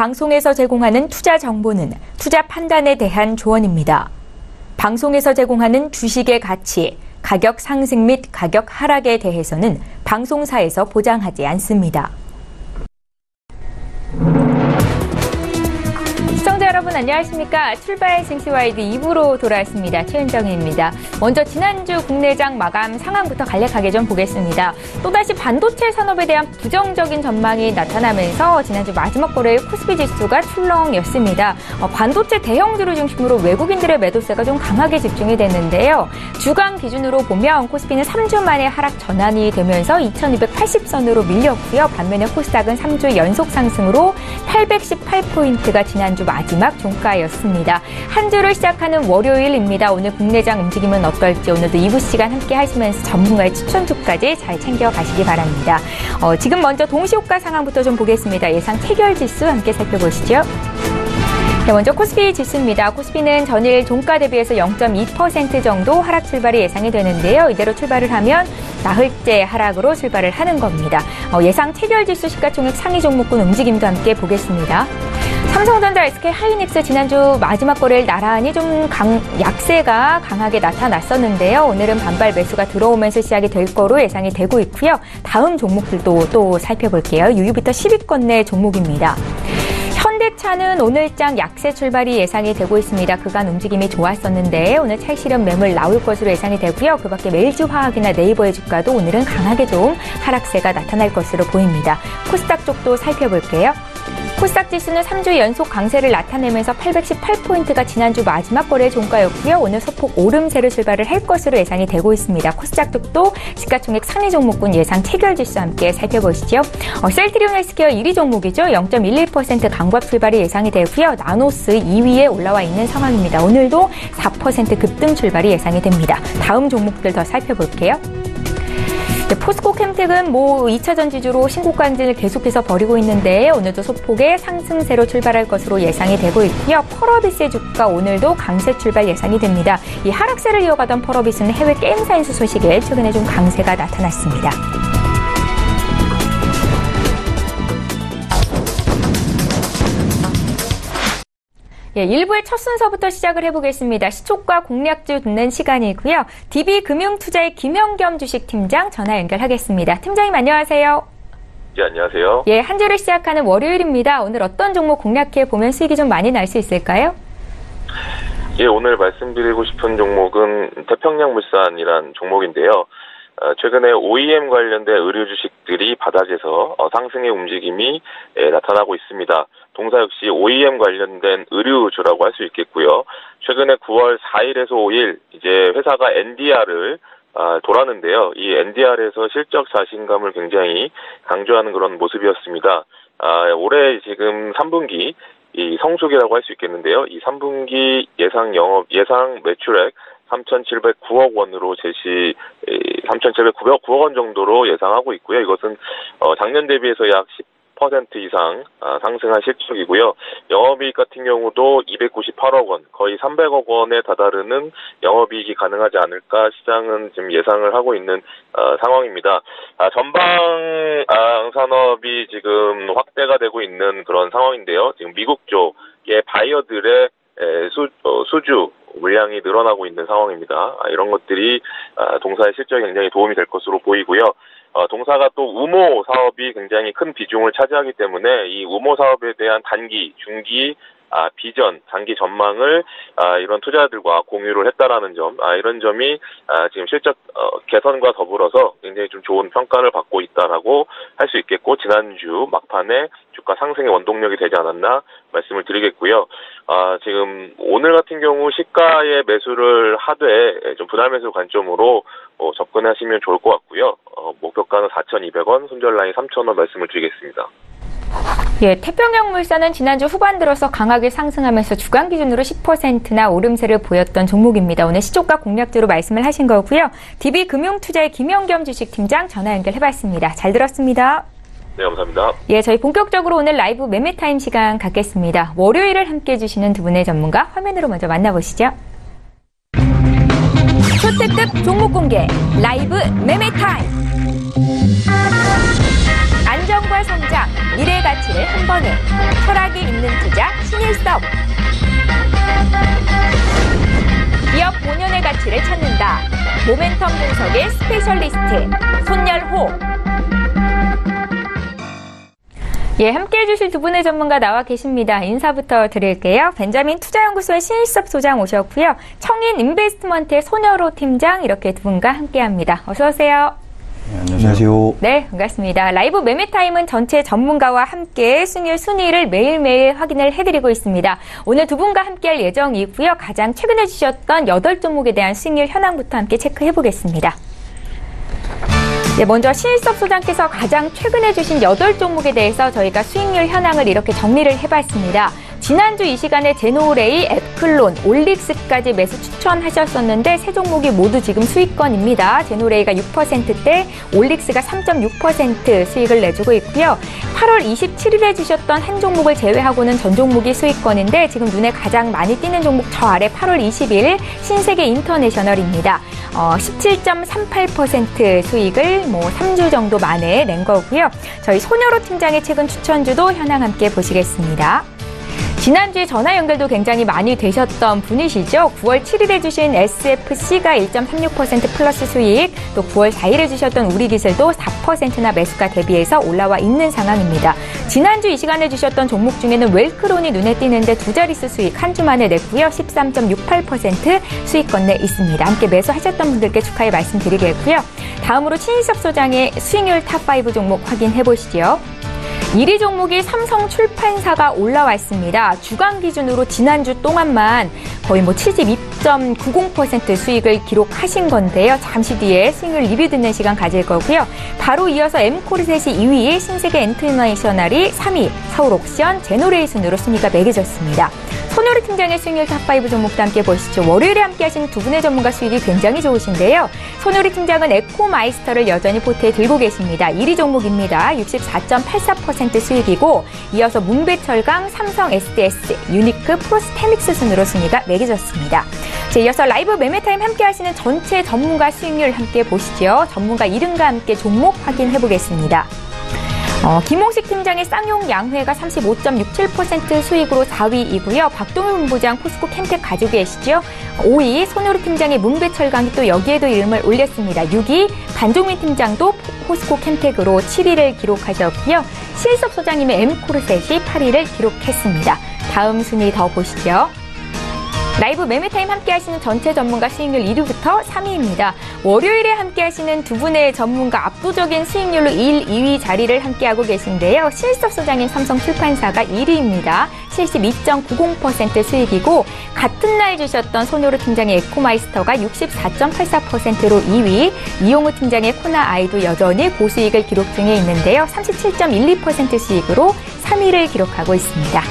방송에서 제공하는 투자 정보는 투자 판단에 대한 조언입니다. 방송에서 제공하는 주식의 가치, 가격 상승 및 가격 하락에 대해서는 방송사에서 보장하지 않습니다. 시청자 여러분 안녕하십니까? 출발 증시와이드 2부로 돌아왔습니다. 최은정입니다. 먼저 지난주 국내장 마감 상황부터 간략하게 좀 보겠습니다. 또다시 반도체 산업에 대한 부정적인 전망이 나타나면서 지난주 마지막 거래일 코스피 지수가 출렁였습니다. 반도체 대형주를 중심으로 외국인들의 매도세가 좀 강하게 집중이 됐는데요. 주간 기준으로 보면 코스피는 3주 만에 하락 전환이 되면서 2280선으로 밀렸고요. 반면에 코스닥은 3주 연속 상승으로 818포인트가 지난주 마지막 종가였습니다. 한 주를 시작하는 월요일입니다. 오늘 국내장 움직임은 어떨지 오늘도 2부 시간 함께 하시면서 전문가의 추천투까지 잘 챙겨가시기 바랍니다. 지금 먼저 동시효과 상황부터 좀 보겠습니다. 예상 체결지수 함께 살펴보시죠. 네, 먼저 코스피 지수입니다. 코스피는 전일 종가 대비해서 0.2% 정도 하락 출발이 예상이 되는데요. 이대로 출발을 하면 나흘째 하락으로 출발을 하는 겁니다. 예상 체결지수 시가총액 상위 종목군 움직임도 함께 보겠습니다. 삼성전자, SK하이닉스 지난주 마지막 거래일 나란히 좀 약세가 강하게 나타났었는데요. 오늘은 반발 매수가 들어오면서 시작이 될 거로 예상이 되고 있고요. 다음 종목들도 또 살펴볼게요. 6위부터 10위권 내 종목입니다. 현대차는 오늘장 약세 출발이 예상이 되고 있습니다. 그간 움직임이 좋았었는데 오늘 차익실현 매물 나올 것으로 예상이 되고요. 그밖에 LG화학이나 네이버의 주가도 오늘은 강하게 좀 하락세가 나타날 것으로 보입니다. 코스닥 쪽도 살펴볼게요. 코스닥 지수는 3주 연속 강세를 나타내면서 818포인트가 지난주 마지막 거래 종가였고요. 오늘 소폭 오름세로 출발을 할 것으로 예상이 되고 있습니다. 코스닥 쪽도 시가총액 상위 종목군 예상 체결지수와 함께 살펴보시죠. 셀트리온 헬스케어 1위 종목이죠. 0.11% 강박 출발이 예상이 되고요. 나노스 2위에 올라와 있는 상황입니다. 오늘도 4% 급등 출발이 예상이 됩니다. 다음 종목들 더 살펴볼게요. 포스코 캠텍은 2차전 지주로 신고가 행진을 계속해서 벌이고 있는데 오늘도 소폭의 상승세로 출발할 것으로 예상이 되고 있고요. 펄어비스의 주가 오늘도 강세 출발 예상이 됩니다. 이 하락세를 이어가던 펄어비스는 해외 게임사 인수 소식에 최근에 좀 강세가 나타났습니다. 예, 1부의 첫 순서부터 시작을 해보겠습니다. 시초가 공략주 듣는 시간이고요. DB금융투자의 김영겸 주식팀장 전화 연결하겠습니다. 팀장님 안녕하세요. 네, 안녕하세요. 예, 한 주를 시작하는 월요일입니다. 오늘 어떤 종목 공략해보면 수익이 좀 많이 날 수 있을까요? 예, 오늘 말씀드리고 싶은 종목은 태평양물산이란 종목인데요. 최근에 OEM 관련된 의류 주식들이 바닥에서 상승의 움직임이 나타나고 있습니다. 동사 역시 OEM 관련된 의류주라고 할 수 있겠고요. 최근에 9월 4일에서 5일 이제 회사가 NDR을 돌았는데요. 이 NDR에서 실적 자신감을 굉장히 강조하는 그런 모습이었습니다. 올해 지금 3분기 이 성수기라고 할 수 있겠는데요. 이 3분기 예상 매출액 3,709억 원으로 3,709억 원 정도로 예상하고 있고요. 이것은 작년 대비해서 약 10% 이상 상승한 실적이고요. 영업이익 같은 경우도 298억 원, 거의 300억 원에 다다르는 영업이익이 가능하지 않을까 시장은 지금 예상을 하고 있는 상황입니다. 전방 산업이 지금 확대가 되고 있는 그런 상황인데요. 지금 미국 쪽의 바이어들의 수주 물량이 늘어나고 있는 상황입니다. 이런 것들이 동사의 실적에 굉장히 도움이 될 것으로 보이고요. 동사가 또 우모 사업이 굉장히 큰 비중을 차지하기 때문에 이 우모 사업에 대한 단기, 중기, 비전, 장기 전망을 이런 투자자들과 공유를 했다라는 점, 이런 점이 지금 실적 개선과 더불어서 굉장히 좀 좋은 평가를 받고 있다라고 할 수 있겠고, 지난주 막판에 주가 상승의 원동력이 되지 않았나 말씀을 드리겠고요. 지금 오늘 같은 경우 시가에 매수를 하되 좀 분할 매수 관점으로 접근하시면 좋을 것 같고요. 목표가는 4,200원, 손절 라인 3,000원 말씀을 드리겠습니다. 예, 태평양물산은 지난주 후반 들어서 강하게 상승하면서 주간 기준으로 10%나 오름세를 보였던 종목입니다. 오늘 시초가 공략주로 말씀을 하신 거고요. DB금융투자의 김영겸 주식팀장 전화 연결해봤습니다. 잘 들었습니다. 네, 감사합니다. 예, 저희 본격적으로 오늘 라이브 매매타임 시간 갖겠습니다. 월요일을 함께해 주시는 두 분의 전문가 화면으로 먼저 만나보시죠. 초특급 종목 공개 라이브 매매타임. 안정과 성장, 미래 가치를 한 번에 철학이 있는 투자 신일섭. 기업 본연의 가치를 찾는다. 모멘텀 분석의 스페셜리스트 손열호. 예, 함께해 주실 두 분의 전문가 나와 계십니다. 인사부터 드릴게요. 벤자민 투자연구소의 신일섭 소장 오셨고요. 청인 인베스트먼트의 손열호 팀장 이렇게 두 분과 함께합니다. 어서 오세요. 네, 안녕하세요. 네, 반갑습니다. 라이브 매매타임은 전체 전문가와 함께 수익률 순위를 매일매일 확인을 해드리고 있습니다. 오늘 두 분과 함께할 예정이고요. 가장 최근에 주셨던 8종목에 대한 수익률 현황부터 함께 체크해보겠습니다. 네, 먼저 신일섭 소장께서 가장 최근에 주신 8종목에 대해서 저희가 수익률 현황을 이렇게 정리를 해봤습니다. 지난주 이 시간에 제노레이, 앱클론, 올릭스까지 매수 추천하셨었는데 세 종목이 모두 지금 수익권입니다. 제노레이가 6%대, 올릭스가 3.6% 수익을 내주고 있고요. 8월 27일에 주셨던 한 종목을 제외하고는 전 종목이 수익권인데 지금 눈에 가장 많이 띄는 종목 저 아래 8월 20일 신세계 인터내셔널입니다. 17.38% 수익을 3주 정도 만에 낸 거고요. 저희 손열호 팀장의 최근 추천주도 현황 함께 보시겠습니다. 지난주에 전화 연결도 굉장히 많이 되셨던 분이시죠. 9월 7일에 주신 SFC가 1.36% 플러스 수익, 또 9월 4일에 주셨던 우리기술도 4%나 매수가 대비해서 올라와 있는 상황입니다. 지난주 이 시간에 주셨던 종목 중에는 웰크론이 눈에 띄는데 두 자릿수 수익 한 주 만에 냈고요. 13.68% 수익권 내 있습니다. 함께 매수하셨던 분들께 축하의 말씀드리겠고요. 다음으로 신일섭 소장의 수익률 탑5 종목 확인해 보시죠. 1위 종목이 삼성출판사가 올라왔습니다. 주간 기준으로 지난주 동안만 거의 72.90% 수익을 기록하신 건데요. 잠시 뒤에 수익률 리뷰 듣는 시간 가질 거고요. 바로 이어서 엠코르셋이 2위, 신세계 인터내셔널이 3위, 서울옥션, 제노레이 순으로 순위가 매겨졌습니다. 손열호 팀장의 수익률 탑5 종목도 함께 보시죠. 월요일에 함께 하신 두 분의 전문가 수익이 굉장히 좋으신데요. 손열호 팀장은 에코마이스터를 여전히 포트에 들고 계십니다. 1위 종목입니다. 64.84% 수익이고 이어서 문배철강, 삼성 SDS, 유니크, 프로스테믹스 순으로 순위가 매겨졌습니다. 자, 이어서 라이브 매매타임 함께 하시는 전체 전문가 수익률 함께 보시죠. 전문가 이름과 함께 종목 확인해 보겠습니다. 김홍식 팀장의 쌍용 양회가 35.67% 수익으로 4위이고요. 박동현 본부장 포스코 캠텍 가지고 계시죠. 5위 손열호 팀장의 문배철강이 또 여기에도 이름을 올렸습니다. 6위 반종민 팀장도 포스코 캠텍으로 7위를 기록하셨고요. 신일섭 소장님의 엠코르셋이 8위를 기록했습니다. 다음 순위 더 보시죠. 라이브 매매타임 함께 하시는 전체 전문가 수익률 1위부터 3위입니다. 월요일에 함께 하시는 두 분의 전문가 압도적인 수익률로 1, 2위 자리를 함께하고 계신데요. 신일섭 소장님 삼성출판사가 1위입니다. 72.90% 수익이고 같은 날 주셨던 손열호 팀장의 에코마이스터가 64.84%로 2위, 이용우 팀장의 코나아이도 여전히 고수익을 기록 중에 있는데요. 37.12% 수익으로 3위를 기록하고 있습니다.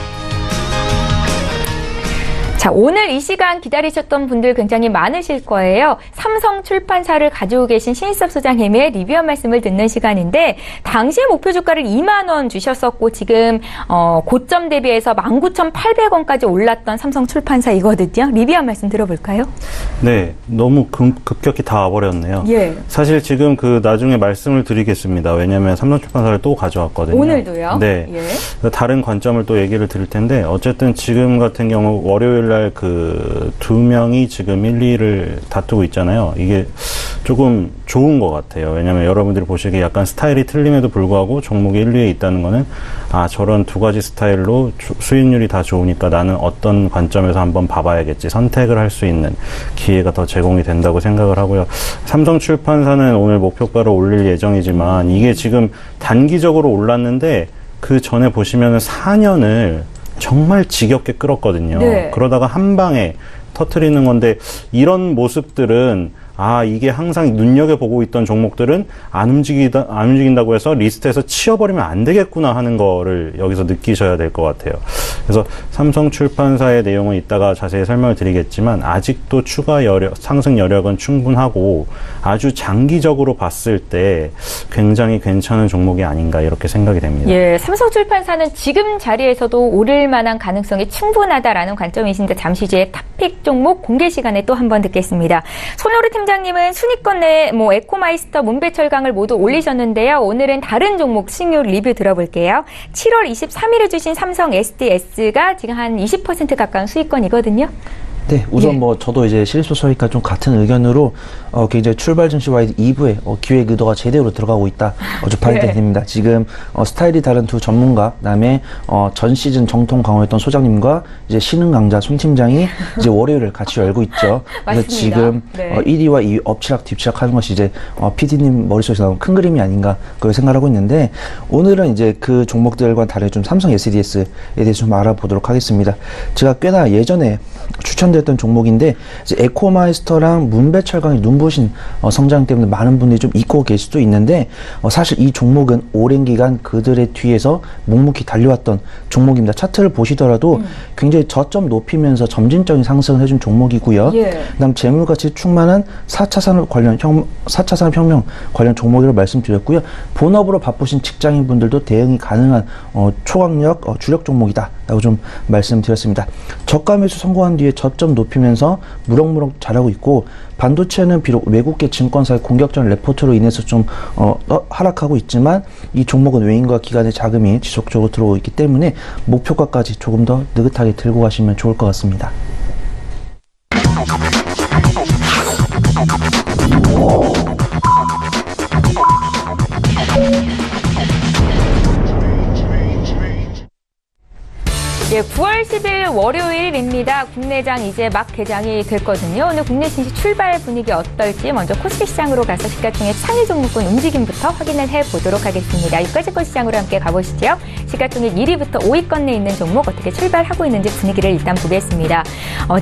자, 오늘 이 시간 기다리셨던 분들 굉장히 많으실 거예요. 삼성출판사를 가지고 계신 신일섭 소장님의 리뷰한 말씀을 듣는 시간인데 당시의 목표 주가를 2만 원 주셨었고 지금 고점 대비해서 19,800원까지 올랐던 삼성출판사이거든요. 리뷰한 말씀 들어볼까요? 네, 너무 급격히 다 와버렸네요. 예. 사실 지금 나중에 말씀을 드리겠습니다. 왜냐하면 삼성출판사를 또 가져왔거든요. 오늘도요? 네. 예. 다른 관점을 또 얘기를 드릴 텐데 어쨌든 지금 같은 경우 월요일 날 두 명이 지금 1, 2위를 다투고 있잖아요. 이게 조금 좋은 것 같아요. 왜냐하면 여러분들이 보시기에 약간 스타일이 틀림에도 불구하고 종목이 1, 2위에 있다는 거는 저런 두 가지 스타일로 수익률이 다 좋으니까 나는 어떤 관점에서 한번 봐봐야겠지. 선택을 할 수 있는 기회가 더 제공이 된다고 생각을 하고요. 삼성출판사는 오늘 목표가를 올릴 예정이지만 이게 지금 단기적으로 올랐는데 그 전에 보시면 4년을 정말 지겹게 끌었거든요. 네. 그러다가 한 방에 터트리는 건데 이런 모습들은 이게 항상 눈여겨보고 있던 종목들은 안 움직인다고 해서 리스트에서 치워버리면 안 되겠구나 하는 거를 여기서 느끼셔야 될 것 같아요. 그래서 삼성출판사의 내용은 이따가 자세히 설명을 드리겠지만 아직도 추가 상승 여력은 충분하고 아주 장기적으로 봤을 때 굉장히 괜찮은 종목이 아닌가 이렇게 생각이 됩니다. 예, 삼성출판사는 지금 자리에서도 오를 만한 가능성이 충분하다라는 관점이신데 잠시 뒤에 탑픽 종목 공개 시간에 또 한 번 듣겠습니다. 손호루 팀장님은 순위권 내 에코마이스터, 문배철강을 모두 올리셨는데요. 오늘은 다른 종목 신규 리뷰 들어볼게요. 7월 23일에 주신 삼성 SDS가 지금 한 20% 가까운 수익권이거든요. 네, 우선 저도 이제 실소설이니까 좀 같은 의견으로 굉장히 출발 증시 와이드 2부에 기획 의도가 제대로 들어가고 있다. 발견이 됩니다. 지금 스타일이 다른 두 전문가, 그다음에 전 시즌 정통 강호였던 소장님과 이제 신흥 강자 손 팀장이 이제 월요일을 같이 열고 있죠. 그래서 지금 1위와 2위 엎치락 뒤치락 하는 것이 이제 PD님 머릿속에서 나온 큰 그림이 아닌가 그걸 생각하고 있는데, 오늘은 이제 그 종목들과 다르게 좀 삼성 SDS에 대해서 좀 알아보도록 하겠습니다. 제가 꽤나 예전에 추천드렸던 종목인데, 이제 에코마이스터랑 문배철강이 눈부신 성장 때문에 많은 분들이 좀 잊고 계실 수도 있는데, 사실 이 종목은 오랜 기간 그들의 뒤에서 묵묵히 달려왔던 종목입니다. 차트를 보시더라도 굉장히 저점 높이면서 점진적인 상승을 해준 종목이고요. 그다음 재물가치 충만한 4차 산업혁명 관련 종목이라고 말씀드렸고요. 본업으로 바쁘신 직장인분들도 대응이 가능한 초강력 주력 종목이다 라고 좀 말씀드렸습니다. 저가 매수 성공한 뒤에 저점 높이면서 무럭무럭 잘하고 있고, 반도체는 비록 외국계 증권사의 공격적 레포트로 인해서 좀 하락하고 있지만, 이 종목은 외인과 기관의 자금이 지속적으로 들어오고 있기 때문에 목표가까지 조금 더 느긋하게 들고 가시면 좋을 것 같습니다. 예, 9월 10일 월요일입니다. 국내장 이제 막 개장이 됐거든요. 오늘 국내 증시 출발 분위기 어떨지 먼저 코스피 시장으로 가서 시가총액 상위 종목군 움직임부터 확인을 해보도록 하겠습니다. 유가증권 시장으로 함께 가보시죠. 시가총액 1위부터 5위권 내에 있는 종목 어떻게 출발하고 있는지 분위기를 일단 보겠습니다.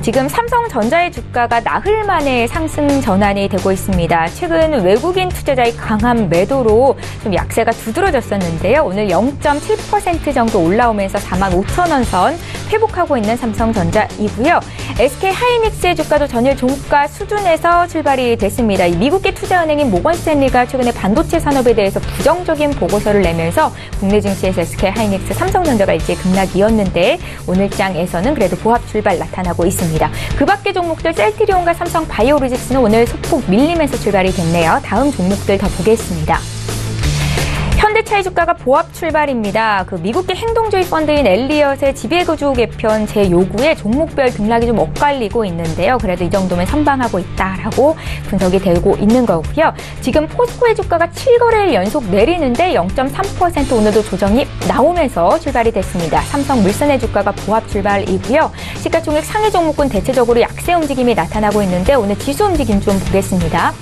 지금 삼성전자의 주가가 나흘 만에 상승 전환이 되고 있습니다. 최근 외국인 투자자의 강한 매도로 좀 약세가 두드러졌었는데요. 오늘 0.7% 정도 올라오면서 45,000원 선 회복하고 있는 삼성전자이고요. SK하이닉스의 주가도 전일 종가 수준에서 출발이 됐습니다. 미국계 투자은행인 모건스탠리가 최근에 반도체 산업에 대해서 부정적인 보고서를 내면서 국내 증시에서 SK하이닉스, 삼성전자가 일제 급락이었는데 오늘장에서는 그래도 보합 출발 나타나고 있습니다. 그 밖의 종목들 셀트리온과 삼성 바이오로직스는 오늘 소폭 밀리면서 출발이 됐네요. 다음 종목들 더 보겠습니다. 현대차의 주가가 보합 출발입니다. 그 미국계 행동주의 펀드인 엘리엇의 지배구조 개편 재요구에 종목별 등락이 좀 엇갈리고 있는데요. 그래도 이 정도면 선방하고 있다라고 분석이 되고 있는 거고요. 지금 포스코의 주가가 7거래일 연속 내리는데 0.3% 오늘도 조정이 나오면서 출발이 됐습니다. 삼성물산의 주가가 보합 출발이고요. 시가총액 상위 종목군 대체적으로 약세 움직임이 나타나고 있는데 오늘 지수 움직임 좀 보겠습니다.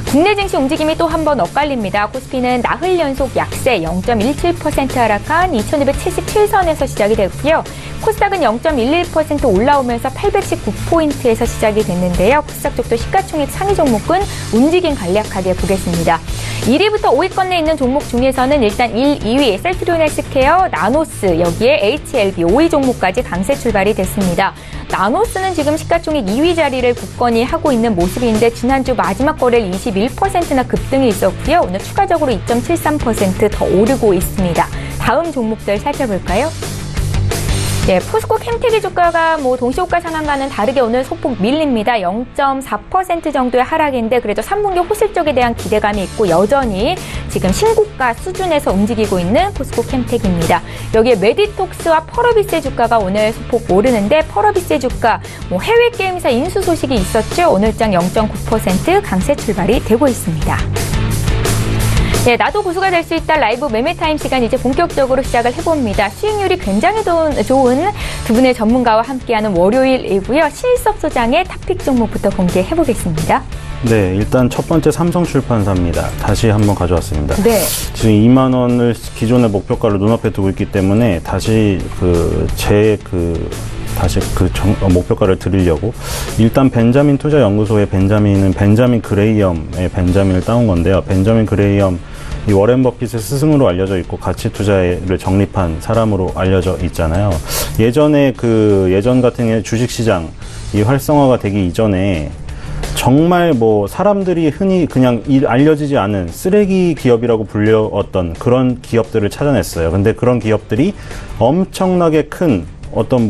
국내 증시 움직임이 또 한 번 엇갈립니다. 코스피는 나흘 연속 약세 0.17% 하락한 2277선에서 시작이 됐고요. 코스닥은 0.11% 올라오면서 819포인트에서 시작이 됐는데요. 코스닥 쪽도 시가총액 상위 종목군 움직임 간략하게 보겠습니다. 1위부터 5위권 내에 있는 종목 중에서는 일단 1, 2위 셀트리온 헬스케어, 나노스, 여기에 HLB 5위 종목까지 강세 출발이 됐습니다. 나노스는 지금 시가총액 2위 자리를 굳건히 하고 있는 모습인데 지난주 마지막 거래일 21%나 급등이 있었고요. 오늘 추가적으로 2.73% 더 오르고 있습니다. 다음 종목들 살펴볼까요? 네, 포스코 캠텍의 주가가 동시호가 상한가는 다르게 오늘 소폭 밀립니다. 0.4% 정도의 하락인데 그래도 3분기 호실적에 대한 기대감이 있고 여전히 지금 신고가 수준에서 움직이고 있는 포스코 캠텍입니다. 여기에 메디톡스와 펄어비스의 주가가 오늘 소폭 오르는데 펄어비스의 주가 해외 게임사 인수 소식이 있었죠. 오늘장 0.9% 강세 출발이 되고 있습니다. 네, 나도 고수가 될 수 있다 라이브 매매타임 시간 이제 본격적으로 시작을 해봅니다. 수익률이 굉장히 좋은 두 분의 전문가와 함께하는 월요일이고요. 신일섭 소장의 탑픽 종목부터 공개해보겠습니다. 네, 일단 첫 번째 삼성출판사입니다. 다시 한번 가져왔습니다. 네. 지금 2만 원을 기존의 목표가를 눈앞에 두고 있기 때문에 다시 목표가를 드리려고 일단 벤자민 투자연구소의 벤자민은 벤자민 그레이엄의 벤자민을 따온 건데요. 벤자민 그레이엄 이 워렌 버핏의 스승으로 알려져 있고 가치 투자를 정립한 사람으로 알려져 있잖아요. 예전 같은 경우에 주식시장 이 활성화가 되기 이전에 정말 사람들이 흔히 그냥 알려지지 않은 쓰레기 기업이라고 불려왔던 그런 기업들을 찾아냈어요. 근데 그런 기업들이 엄청나게 큰 어떤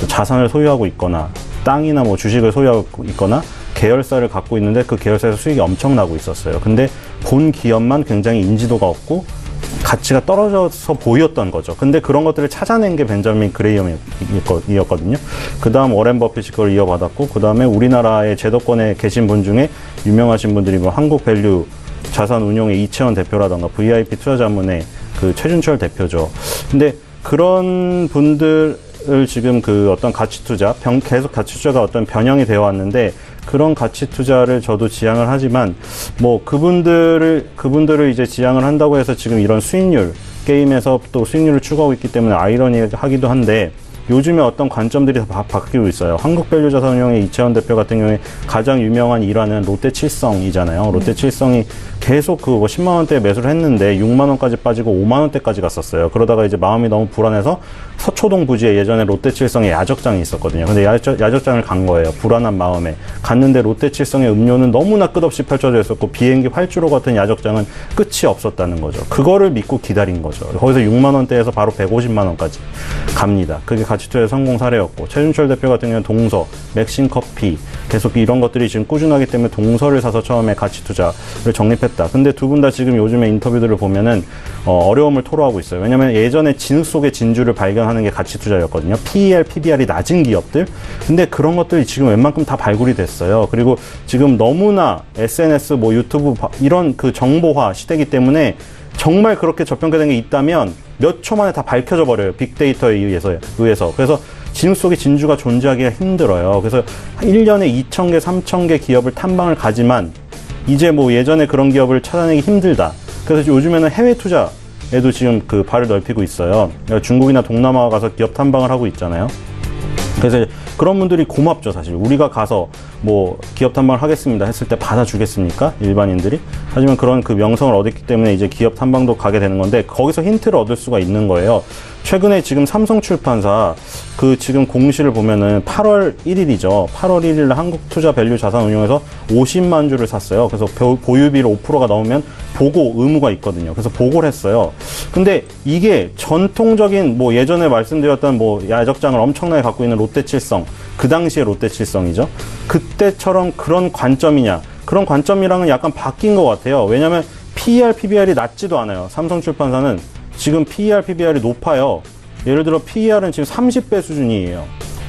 자산을 소유하고 있거나 땅이나 뭐 주식을 소유하고 있거나 계열사를 갖고 있는데 그 계열사에서 수익이 엄청나고 있었어요. 근데 본 기업만 굉장히 인지도가 없고 가치가 떨어져서 보였던 거죠. 근데 그런 것들을 찾아낸 게 벤저민 그레이엄이었거든요. 그 다음 워렌 버핏이 그걸 이어받았고, 그 다음에 우리나라의 제도권에 계신 분 중에 유명하신 분들이 뭐 한국밸류 자산운용의 이채원 대표라던가 VIP 투자자문의 그 최준철 대표죠. 근데 그런 분들을 지금 그 어떤 가치 투자, 계속 가치 투자가 어떤 변형이 되어 왔는데, 그런 가치 투자를 저도 지향을 하지만, 뭐 그분들을 이제 지향을 한다고 해서 지금 이런 수익률, 게임에서 또 수익률을 추구하고 있기 때문에 아이러니하기도 한데, 요즘에 어떤 관점들이 바뀌고 있어요. 한국밸류자산운용의 이채원 대표 같은 경우에 가장 유명한 일화는 롯데칠성이잖아요. 롯데칠성이 계속 그 10만 원대에 매수를 했는데 6만 원까지 빠지고 5만 원대까지 갔었어요. 그러다가 이제 마음이 너무 불안해서 서초동 부지에 예전에 롯데칠성의 야적장이 있었거든요. 근데 야적장을 간 거예요. 불안한 마음에. 갔는데 롯데칠성의 음료는 너무나 끝없이 펼쳐져 있었고 비행기 활주로 같은 야적장은 끝이 없었다는 거죠. 그거를 믿고 기다린 거죠. 거기서 6만 원대에서 바로 150만 원까지 갑니다. 그게 가치투자의 성공 사례였고, 최준철 대표 같은 경우는 동서, 맥신커피, 계속 이런 것들이 지금 꾸준하기 때문에 동서를 사서 처음에 가치투자를 정립했다. 근데 두 분 다 지금 요즘에 인터뷰들을 보면은 어려움을 토로하고 있어요. 왜냐면 예전에 진흙 속의 진주를 발견하는 게 가치투자였거든요. PER, PBR이 낮은 기업들. 근데 그런 것들이 지금 웬만큼 다 발굴이 됐어요. 그리고 지금 너무나 SNS, 뭐 유튜브 이런 그 정보화 시대이기 때문에 정말 그렇게 저평가된 게 있다면 몇 초 만에 다 밝혀져 버려요. 빅데이터에 의해서. 그래서 진흙 속에 진주가 존재하기가 힘들어요. 그래서 1년에 2,000개, 3,000개 기업을 탐방을 가지만 이제 뭐 예전에 그런 기업을 찾아내기 힘들다. 그래서 요즘에는 해외 투자에도 지금 그 발을 넓히고 있어요. 중국이나 동남아 가서 기업 탐방을 하고 있잖아요. 그래서 그런 분들이 고맙죠, 사실. 우리가 가서 뭐 기업 탐방을 하겠습니다 했을 때 받아주겠습니까? 일반인들이? 하지만 그런 그 명성을 얻었기 때문에 이제 기업 탐방도 가게 되는 건데, 거기서 힌트를 얻을 수가 있는 거예요. 최근에 지금 삼성출판사 그 지금 공시를 보면은 8월 1일이죠. 8월 1일 한국투자밸류자산운용에서 50만 주를 샀어요. 그래서 보유비를 5%가 넘으면 보고 의무가 있거든요. 그래서 보고를 했어요. 근데 이게 전통적인 뭐 예전에 말씀드렸던 뭐 야적장을 엄청나게 갖고 있는 롯데칠성, 그 당시에 롯데칠성이죠. 그때처럼 그런 관점이냐? 그런 관점이랑은 약간 바뀐 것 같아요. 왜냐하면 PER, PBR이 낮지도 않아요. 삼성출판사는 지금 PER, PBR이 높아요. 예를 들어 PER은 지금 30배 수준이에요.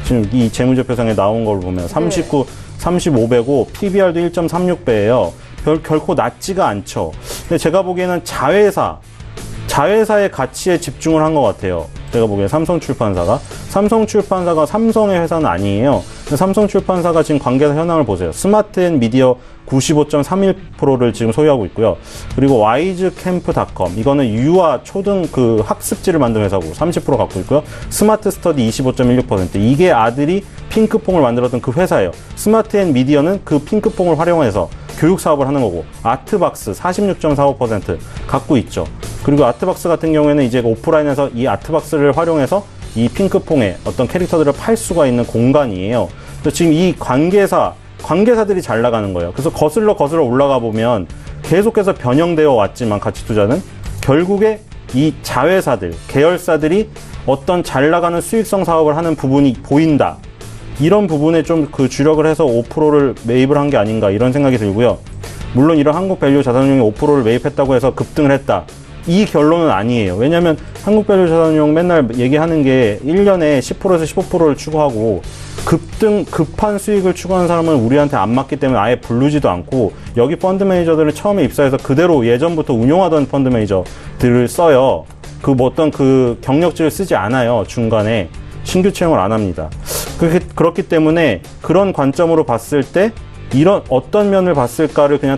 지금 이 재무제표상에 나온 걸 보면 35배고 PBR도 1.36배예요. 결코 낮지가 않죠. 근데 제가 보기에는 자회사의 가치에 집중을 한 것 같아요. 제가 보기에 삼성출판사가 삼성의 회사는 아니에요. 삼성출판사가 지금 관계사 현황을 보세요. 스마트앤미디어 95.31%를 지금 소유하고 있고요. 그리고 와이즈캠프.com, 이거는 유아 초등 그 학습지를 만드는 회사고 30% 갖고 있고요. 스마트스터디 25.16%, 이게 아들이 핑크퐁을 만들었던 그 회사예요. 스마트앤미디어는 그 핑크퐁을 활용해서 교육 사업을 하는 거고, 아트박스 46.45% 갖고 있죠. 그리고 아트박스 같은 경우에는 이제 오프라인에서 이 아트박스를 활용해서 이 핑크퐁의 어떤 캐릭터들을 팔 수가 있는 공간이에요. 그래서 지금 이 관계사들이 잘 나가는 거예요. 그래서 거슬러 올라가 보면 계속해서 변형되어 왔지만 가치투자는 결국에 이 자회사들, 계열사들이 어떤 잘 나가는 수익성 사업을 하는 부분이 보인다. 이런 부분에 좀 그 주력을 해서 5%를 매입을 한 게 아닌가, 이런 생각이 들고요. 물론 이런 한국밸류자산운용이 5%를 매입했다고 해서 급등을 했다, 이 결론은 아니에요. 왜냐하면 한국밸류자산운용 맨날 얘기하는 게 1년에 10%에서 15%를 추구하고 급한 수익을 추구하는 사람은 우리한테 안 맞기 때문에 아예 부르지도 않고, 여기 펀드 매니저들은 처음에 입사해서 그대로 예전부터 운용하던 펀드 매니저들을 써요. 그 뭐 어떤 그 경력직을 쓰지 않아요. 중간에 신규 채용을 안 합니다. 그렇기 때문에 그런 관점으로 봤을 때 이런 어떤 면을 봤을까를 그냥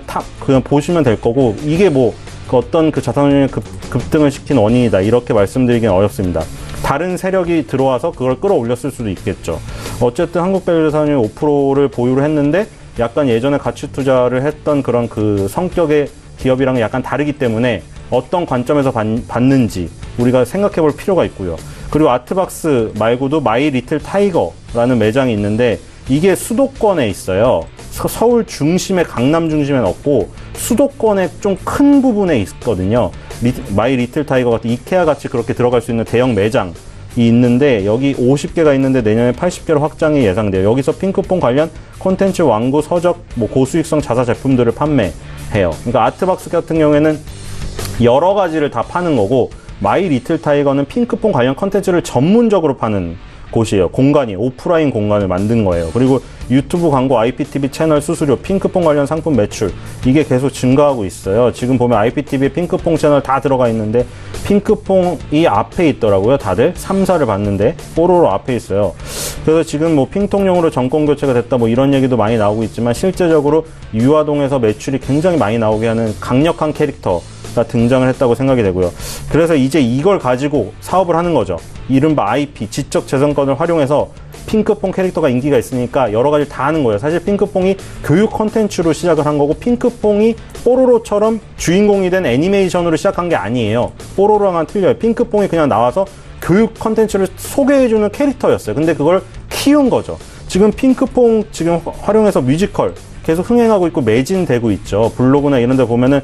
보시면 될 거고, 이게 뭐 그 어떤 그 자산운용의 급등을 시킨 원인이다, 이렇게 말씀드리기는 어렵습니다. 다른 세력이 들어와서 그걸 끌어올렸을 수도 있겠죠. 어쨌든 한국밸류자산운용이 5%를 보유를 했는데 약간 예전에 가치 투자를 했던 그런 그 성격의 기업이랑은 약간 다르기 때문에 어떤 관점에서 봤는지 우리가 생각해 볼 필요가 있고요. 그리고 아트박스 말고도 마이 리틀 타이거라는 매장이 있는데, 이게 수도권에 있어요. 서울 중심에, 강남 중심에는 없고 수도권에 좀 큰 부분에 있거든요. 마이 리틀 타이거 같은 이케아 같이 그렇게 들어갈 수 있는 대형 매장 있는데 여기 50개가 있는데 내년에 80개로 확장이 예상돼요. 여기서 핑크퐁 관련 콘텐츠 완구, 서적, 뭐 고수익성 자사 제품들을 판매해요. 그러니까 아트박스 같은 경우에는 여러 가지를 다 파는 거고, 마이 리틀 타이거는 핑크퐁 관련 콘텐츠를 전문적으로 파는 곳이에요. 공간이 오프라인 공간을 만든 거예요. 그리고 유튜브 광고, IPTV 채널 수수료, 핑크퐁 관련 상품 매출, 이게 계속 증가하고 있어요. 지금 보면 IPTV에 핑크퐁 채널 다 들어가 있는데 핑크퐁이 앞에 있더라고요. 다들 3사를 봤는데 뽀로로 앞에 있어요. 그래서 지금 뭐 핑통용으로 정권 교체가 됐다 뭐 이런 얘기도 많이 나오고 있지만, 실제적으로 유아동에서 매출이 굉장히 많이 나오게 하는 강력한 캐릭터가 등장을 했다고 생각이 되고요. 그래서 이제 이걸 가지고 사업을 하는 거죠. 이른바 IP, 지적 재산권을 활용해서 핑크퐁 캐릭터가 인기가 있으니까 여러 가지를 다 하는 거예요. 사실 핑크퐁이 교육 콘텐츠로 시작을 한 거고, 핑크퐁이 뽀로로처럼 주인공이 된 애니메이션으로 시작한 게 아니에요. 뽀로로랑은 틀려요. 핑크퐁이 그냥 나와서 교육 콘텐츠를 소개해주는 캐릭터였어요. 근데 그걸 키운 거죠. 지금 핑크퐁 지금 활용해서 뮤지컬 계속 흥행하고 있고 매진되고 있죠. 블로그나 이런 데 보면은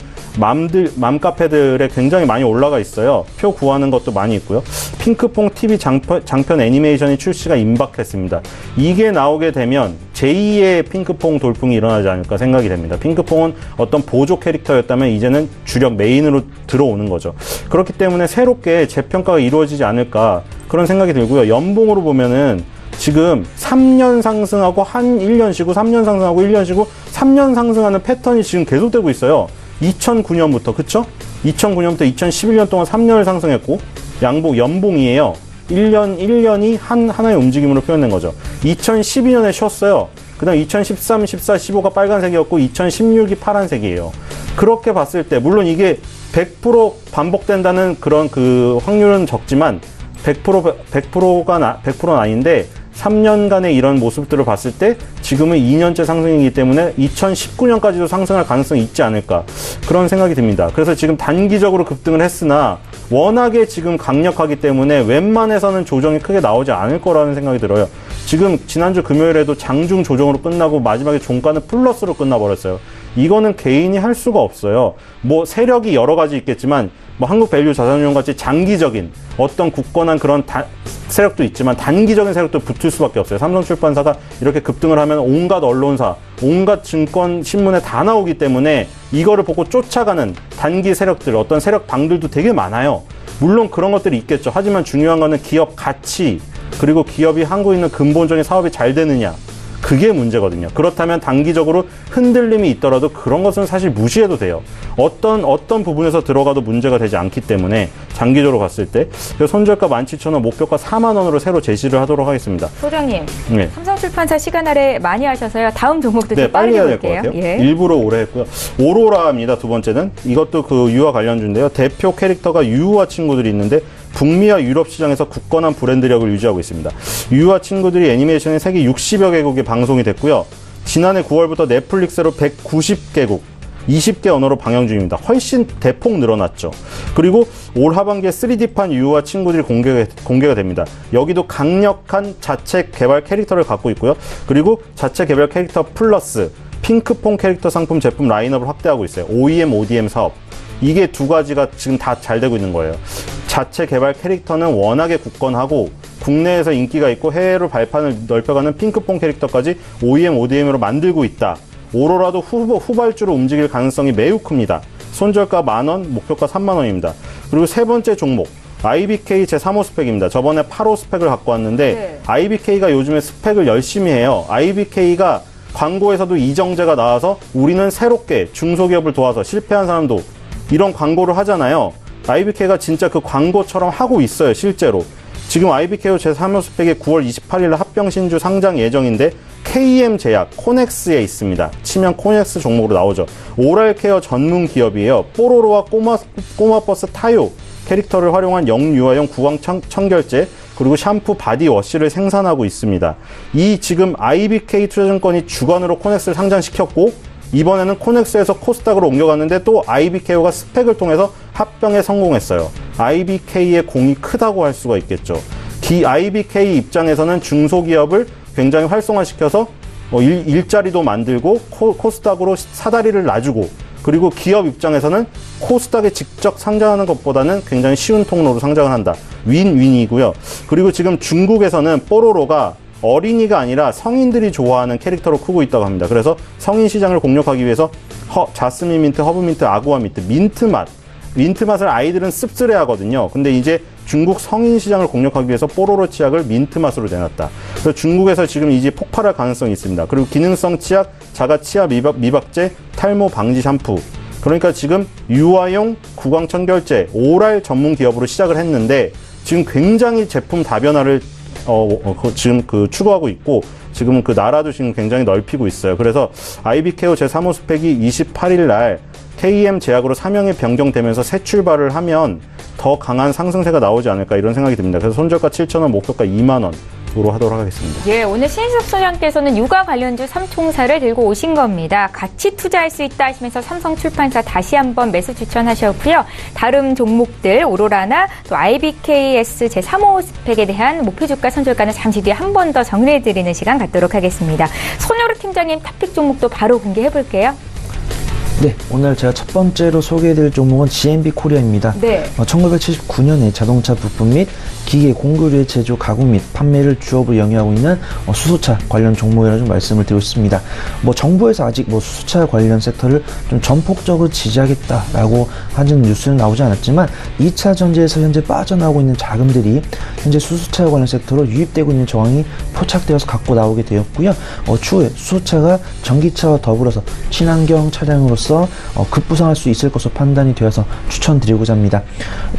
맘카페들에 굉장히 많이 올라가 있어요. 표 구하는 것도 많이 있고요. 핑크퐁 TV 장편 애니메이션이 출시가 임박했습니다. 이게 나오게 되면 제2의 핑크퐁 돌풍이 일어나지 않을까 생각이 됩니다. 핑크퐁은 어떤 보조 캐릭터였다면 이제는 주력 메인으로 들어오는 거죠. 그렇기 때문에 새롭게 재평가가 이루어지지 않을까 그런 생각이 들고요. 연봉으로 보면은 지금 3년 상승하고 한 1년 쉬고 3년 상승하고 1년 쉬고 3년 상승하는 패턴이 지금 계속되고 있어요. 2009년부터, 그쵸? 2009년부터 2011년 동안 3년을 상승했고, 연봉이에요. 1년이 하나의 움직임으로 표현된 거죠. 2012년에 쉬었어요. 그 다음 2013, 14, 15가 빨간색이었고 2016이 파란색이에요. 그렇게 봤을 때, 물론 이게 100% 반복된다는 그런 그 확률은 적지만 100%는 아닌데, 3년간의 이런 모습들을 봤을 때 지금은 2년째 상승이기 때문에 2019년까지도 상승할 가능성이 있지 않을까 그런 생각이 듭니다. 그래서 지금 단기적으로 급등을 했으나 워낙에 지금 강력하기 때문에 웬만해서는 조정이 크게 나오지 않을 거라는 생각이 들어요. 지금 지난주 금요일에도 장중 조정으로 끝나고 마지막에 종가는 플러스로 끝나버렸어요. 이거는 개인이 할 수가 없어요. 뭐 세력이 여러 가지 있겠지만 뭐 한국밸류 자산운용 같이 장기적인 어떤 굳건한 그런 세력도 있지만 단기적인 세력도 붙을 수밖에 없어요. 삼성출판사가 이렇게 급등을 하면 온갖 언론사, 온갖 증권 신문에 다 나오기 때문에 이거를 보고 쫓아가는 단기 세력들, 어떤 세력방들도 되게 많아요. 물론 그런 것들이 있겠죠. 하지만 중요한 거는 기업 가치, 그리고 기업이 하고 있는 근본적인 사업이 잘 되느냐, 그게 문제거든요. 그렇다면 단기적으로 흔들림이 있더라도 그런 것은 사실 무시해도 돼요. 어떤 부분에서 들어가도 문제가 되지 않기 때문에 장기적으로 봤을 때 손절가 17,000원, 목표가 4만 원으로 새로 제시를 하도록 하겠습니다. 소장님, 네. 삼성출판사 시간 할애 많이 하셔서요. 다음 종목도 좀 빨리 해야 될 것 볼게요. 같아요. 예. 일부러 오래 했고요. 오로라입니다. 두 번째는 이것도 그 유아 관련주인데요. 대표 캐릭터가 유아 친구들이 있는데 북미와 유럽 시장에서 굳건한 브랜드력을 유지하고 있습니다. 유아 친구들이 애니메이션이 세계 60여 개국에 방송이 됐고요. 지난해 9월부터 넷플릭스로 190개국, 20개 언어로 방영 중입니다. 훨씬 대폭 늘어났죠. 그리고 올 하반기에 3D판 유아 친구들이 공개가 됩니다. 여기도 강력한 자체 개발 캐릭터를 갖고 있고요. 그리고 자체 개발 캐릭터 플러스 핑크퐁 캐릭터 상품 제품 라인업을 확대하고 있어요. OEM, ODM 사업. 이게 두 가지가 지금 다 잘 되고 있는 거예요. 자체 개발 캐릭터는 워낙에 굳건하고 국내에서 인기가 있고 해외로 발판을 넓혀가는 핑크퐁 캐릭터까지 OEM, ODM으로 만들고 있다. 오로라도 후발주로 움직일 가능성이 매우 큽니다. 손절가 10,000원, 목표가 30,000원입니다. 그리고 세 번째 종목, IBK 제3호 스펙입니다. 저번에 8호 스펙을 갖고 왔는데 네. IBK가 요즘에 스펙을 열심히 해요. IBK가 광고에서도 이정재가 나와서 우리는 새롭게 중소기업을 도와서 실패한 사람도 이런 광고를 하잖아요. IBK가 진짜 그 광고처럼 하고 있어요, 실제로. 지금 IBKO 제3호 스펙이 9월 28일 합병신주 상장 예정인데 KM 제약, 코넥스에 있습니다. 치면 코넥스 종목으로 나오죠. 오랄케어 전문 기업이에요. 뽀로로와 꼬마버스 타요 캐릭터를 활용한 영유아용 구강 청결제, 그리고 샴푸, 바디워시를 생산하고 있습니다. 이 지금 IBK 투자증권이 주관으로 코넥스를 상장시켰고 이번에는 코넥스에서 코스닥으로 옮겨갔는데 또 IBKO가 스펙을 통해서 합병에 성공했어요. IBK의 공이 크다고 할 수가 있겠죠. IBK 입장에서는 중소기업을 굉장히 활성화시켜서 일자리도 만들고 코스닥으로 사다리를 놔주고 그리고 기업 입장에서는 코스닥에 직접 상장하는 것보다는 굉장히 쉬운 통로로 상장을 한다. 윈윈이고요. 그리고 지금 중국에서는 뽀로로가 어린이가 아니라 성인들이 좋아하는 캐릭터로 크고 있다고 합니다. 그래서 성인 시장을 공략하기 위해서 자스민 민트, 허브 민트, 아구아 민트, 민트 맛을 아이들은 씁쓸해 하거든요. 근데 이제 중국 성인 시장을 공략하기 위해서 뽀로로 치약을 민트 맛으로 내놨다. 그래서 중국에서 지금 이제 폭발할 가능성이 있습니다. 그리고 기능성 치약, 자가 치아 미박제, 탈모 방지 샴푸. 그러니까 지금 유아용 구강 청결제, 오랄 전문 기업으로 시작을 했는데 지금 굉장히 제품 다변화를 지금 추구하고 있고 지금 그 나라도 지금 굉장히 넓히고 있어요. 그래서 아이비케어 제3호 스펙이 28일 날 KM 제약으로 사명이 변경되면서 새 출발을 하면 더 강한 상승세가 나오지 않을까 이런 생각이 듭니다. 그래서 손절가 7,000원, 목표가 2만 원으로 하도록 하겠습니다. 예, 오늘 신인석 소장께서는 육아 관련주 3총사를 들고 오신 겁니다. 같이 투자할 수 있다 하시면서 삼성출판사 다시 한번 매수 추천하셨고요. 다른 종목들 오로라나 또 IBKS 제3호 스펙에 대한 목표주가 선절가는 잠시 뒤에 한 번 더 정리해드리는 시간 갖도록 하겠습니다. 손여루 팀장님 탑픽 종목도 바로 공개해볼게요. 네, 오늘 제가 첫 번째로 소개해드릴 종목은 GMB 코리아입니다. 네. 1979년에 자동차 부품 및 기계 공구류의 제조, 가공 및 판매를 주업으로 영위하고 있는 수소차 관련 종목이라고 좀 말씀을 드리고 있습니다. 정부에서 아직 수소차 관련 섹터를 좀 전폭적으로 지지하겠다라고 하는 뉴스는 나오지 않았지만 2차 전지에서 현재 빠져나오고 있는 자금들이 현재 수소차 관련 섹터로 유입되고 있는 정황이 포착되어서 갖고 나오게 되었고요. 추후에 수소차가 전기차와 더불어서 친환경 차량으로서 급부상할 수 있을 것으로 판단이 되어서 추천드리고자 합니다.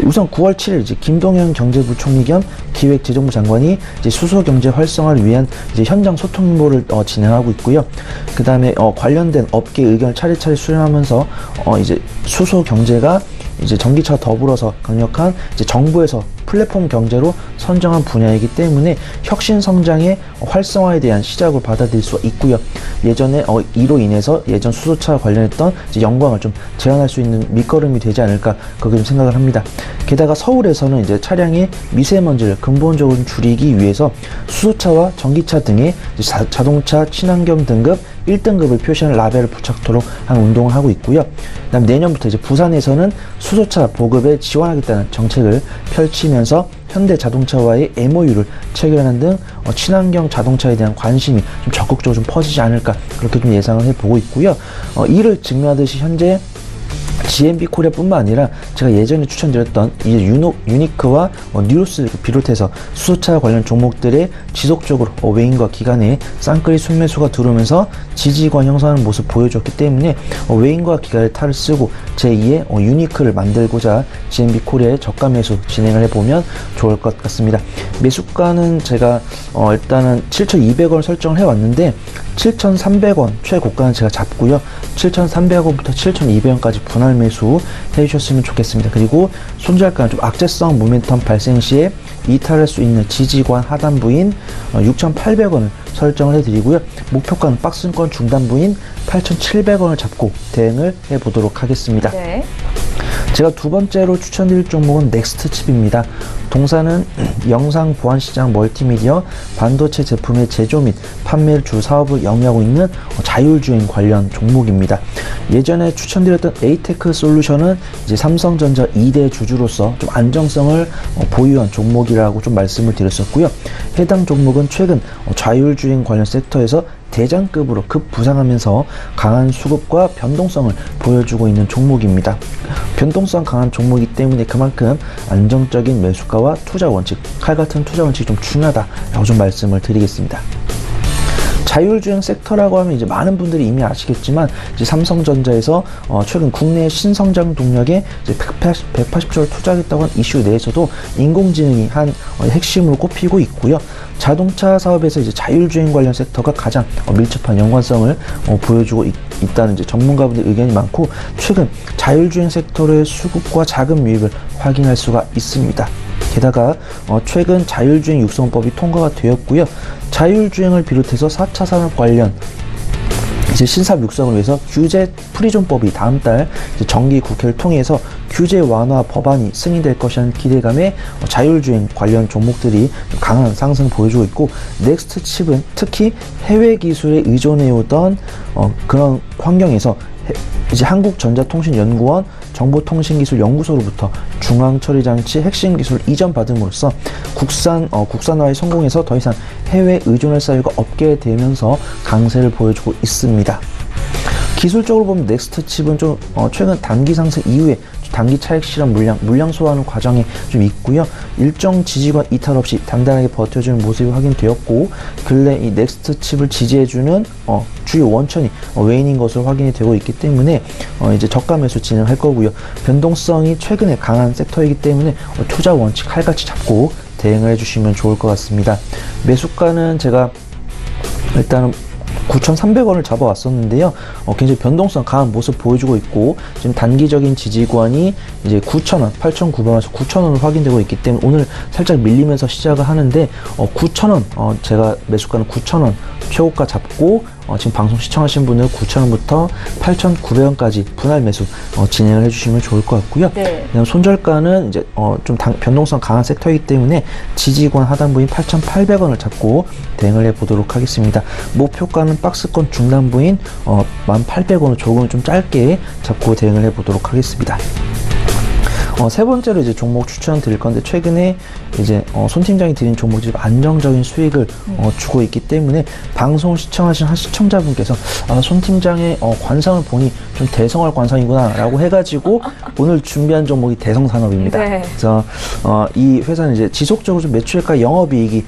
우선 9월 7일 이제 김동연 경제부총리 겸 기획재정부 장관이 이제 수소 경제 활성화를 위한 이제 현장 소통 행보를 진행하고 있고요. 그 다음에 관련된 업계 의견을 차례차례 수렴하면서 이제 수소 경제가 이제 전기차와 더불어서 강력한 이제 정부에서 플랫폼 경제로 선정한 분야이기 때문에 혁신 성장의 활성화에 대한 시작으로 받아들일 수가 있고요. 예전에 이로 인해서 예전 수소차 관련했던 이제 영광을 좀 재현할 수 있는 밑거름이 되지 않을까 그렇게 좀 생각을 합니다. 게다가 서울에서는 이제 차량의 미세먼지를 근본적으로 줄이기 위해서 수소차와 전기차 등의 자동차 친환경 등급 1등급을 표시하는 라벨을 부착토록 하는 운동을 하고 있고요. 그다음 내년부터 이제 부산에서는 수소차 보급에 지원하겠다는 정책을 펼치면서 현대 자동차와의 MOU를 체결하는 등 친환경 자동차에 대한 관심이 좀 적극적으로 좀 퍼지지 않을까 그렇게 좀 예상을 해보고 있고요. 이를 증명하듯이 현재 GMB 코리아뿐만 아니라 제가 예전에 추천드렸던 이제 유니크와 뉴로스를 비롯해서 수소차 관련 종목들의 지속적으로 외인과 기관의 쌍끌이 순매수가 들어오면서 지지권 형성하는 모습 보여줬기 때문에 외인과 기관의 탈을 쓰고 제2의 유니크를 만들고자 GMB 코리아의 저가 매수 진행을 해보면 좋을 것 같습니다. 매수가는 제가 일단은 7,200원을 설정을 해왔는데 7,300원 최고가는 제가 잡고요. 7,300원부터 7,200원까지 분할 매수 해주셨으면 좋겠습니다. 그리고 손절가는 좀 악재성 모멘텀 발생 시에 이탈할 수 있는 지지관 하단부인 6,800원을 설정을 해드리고요. 목표가는 박스권 중단부인 8,700원을 잡고 대응을 해보도록 하겠습니다. 네. 제가 두 번째로 추천드릴 종목은 넥스트칩입니다. 동사는 영상 보안 시장 멀티미디어 반도체 제품의 제조 및 판매를 주 사업을 영위하고 있는 자율주행 관련 종목입니다. 예전에 추천드렸던 에이테크 솔루션은 이제 삼성전자 2대 주주로서 좀 안정성을 보유한 종목이라고 좀 말씀을 드렸었고요. 해당 종목은 최근 자율주행 관련 섹터에서 대장급으로 급부상하면서 강한 수급과 변동성을 보여주고 있는 종목입니다. 변동성 강한 종목이기 때문에 그만큼 안정적인 매수가와 투자 원칙, 칼같은 투자 원칙이 좀 중요하다라고 좀 말씀을 드리겠습니다. 자율주행 섹터라고 하면 이제 많은 분들이 이미 아시겠지만 이제 삼성전자에서 최근 국내 신성장 동력에 이제 180조를 투자하겠다고 한 이슈 내에서도 인공지능이 한 핵심으로 꼽히고 있고요. 자동차 사업에서 이제 자율주행 관련 섹터가 가장 밀접한 연관성을 보여주고 있다는 이제 전문가분들 의견이 많고 최근 자율주행 섹터의 수급과 자금 유입을 확인할 수가 있습니다. 게다가 최근 자율주행 육성법이 통과가 되었고요. 자율주행을 비롯해서 4차 산업 관련 이제 신사업 육성을 위해서 규제 프리존법이 다음 달 정기 국회를 통해서 규제 완화 법안이 승인될 것이라는 기대감에 자율주행 관련 종목들이 강한 상승을 보여주고 있고 넥스트 칩은 특히 해외 기술에 의존해오던 그런 환경에서 이제 한국전자통신연구원 정보통신기술연구소로부터 중앙처리장치 핵심 기술 이전받음으로써 국산화에 성공해서 더 이상 해외 의존할 사유가 없게 되면서 강세를 보여주고 있습니다. 기술적으로 보면 넥스트 칩은 좀 최근 단기 상승 이후에 단기 차익 실험 물량 소화하는 과정이 좀 있고요. 일정 지지과 이탈 없이 단단하게 버텨주는 모습이 확인되었고, 근래 이 넥스트 칩을 지지해주는 주요 원천이 외인인 것으로 확인이 되고 있기 때문에 이제 저가 매수 진행할 거고요. 변동성이 최근에 강한 섹터이기 때문에 투자 원칙 칼같이 잡고 대응을 해주시면 좋을 것 같습니다. 매수가는 제가 일단은 9,300원을 잡아왔었는데요. 굉장히 변동성 강한 모습 보여주고 있고, 지금 단기적인 지지권이 이제 9,000원, 8,900원에서 9,000원으로 확인되고 있기 때문에 오늘 살짝 밀리면서 시작을 하는데, 9,000원, 제가 매수가는 9,000원 최고가 잡고, 지금 방송 시청하신 분은 9,000원부터 8,900원까지 분할 매수 진행을 해주시면 좋을 것 같고요. 네. 그다음 손절가는 이제 좀 변동성 강한 섹터이기 때문에 지지권 하단부인 8,800원을 잡고 대응을 해보도록 하겠습니다. 목표가는 박스권 중단부인 1,800원을 조금 좀 짧게 잡고 대응을 해보도록 하겠습니다. 세 번째로 이제 종목 추천드릴 건데, 최근에 이제 손 팀장이 드린 종목이 안정적인 수익을 주고 있기 때문에 방송 시청하신 한 시청자분께서 손 팀장의 관상을 보니 좀 대성할 관상이구나 라고 해가지고 오늘 준비한 종목이 대성산업입니다. 네. 그래서 이 회사는 이제 지속적으로 좀 매출액과 영업이익이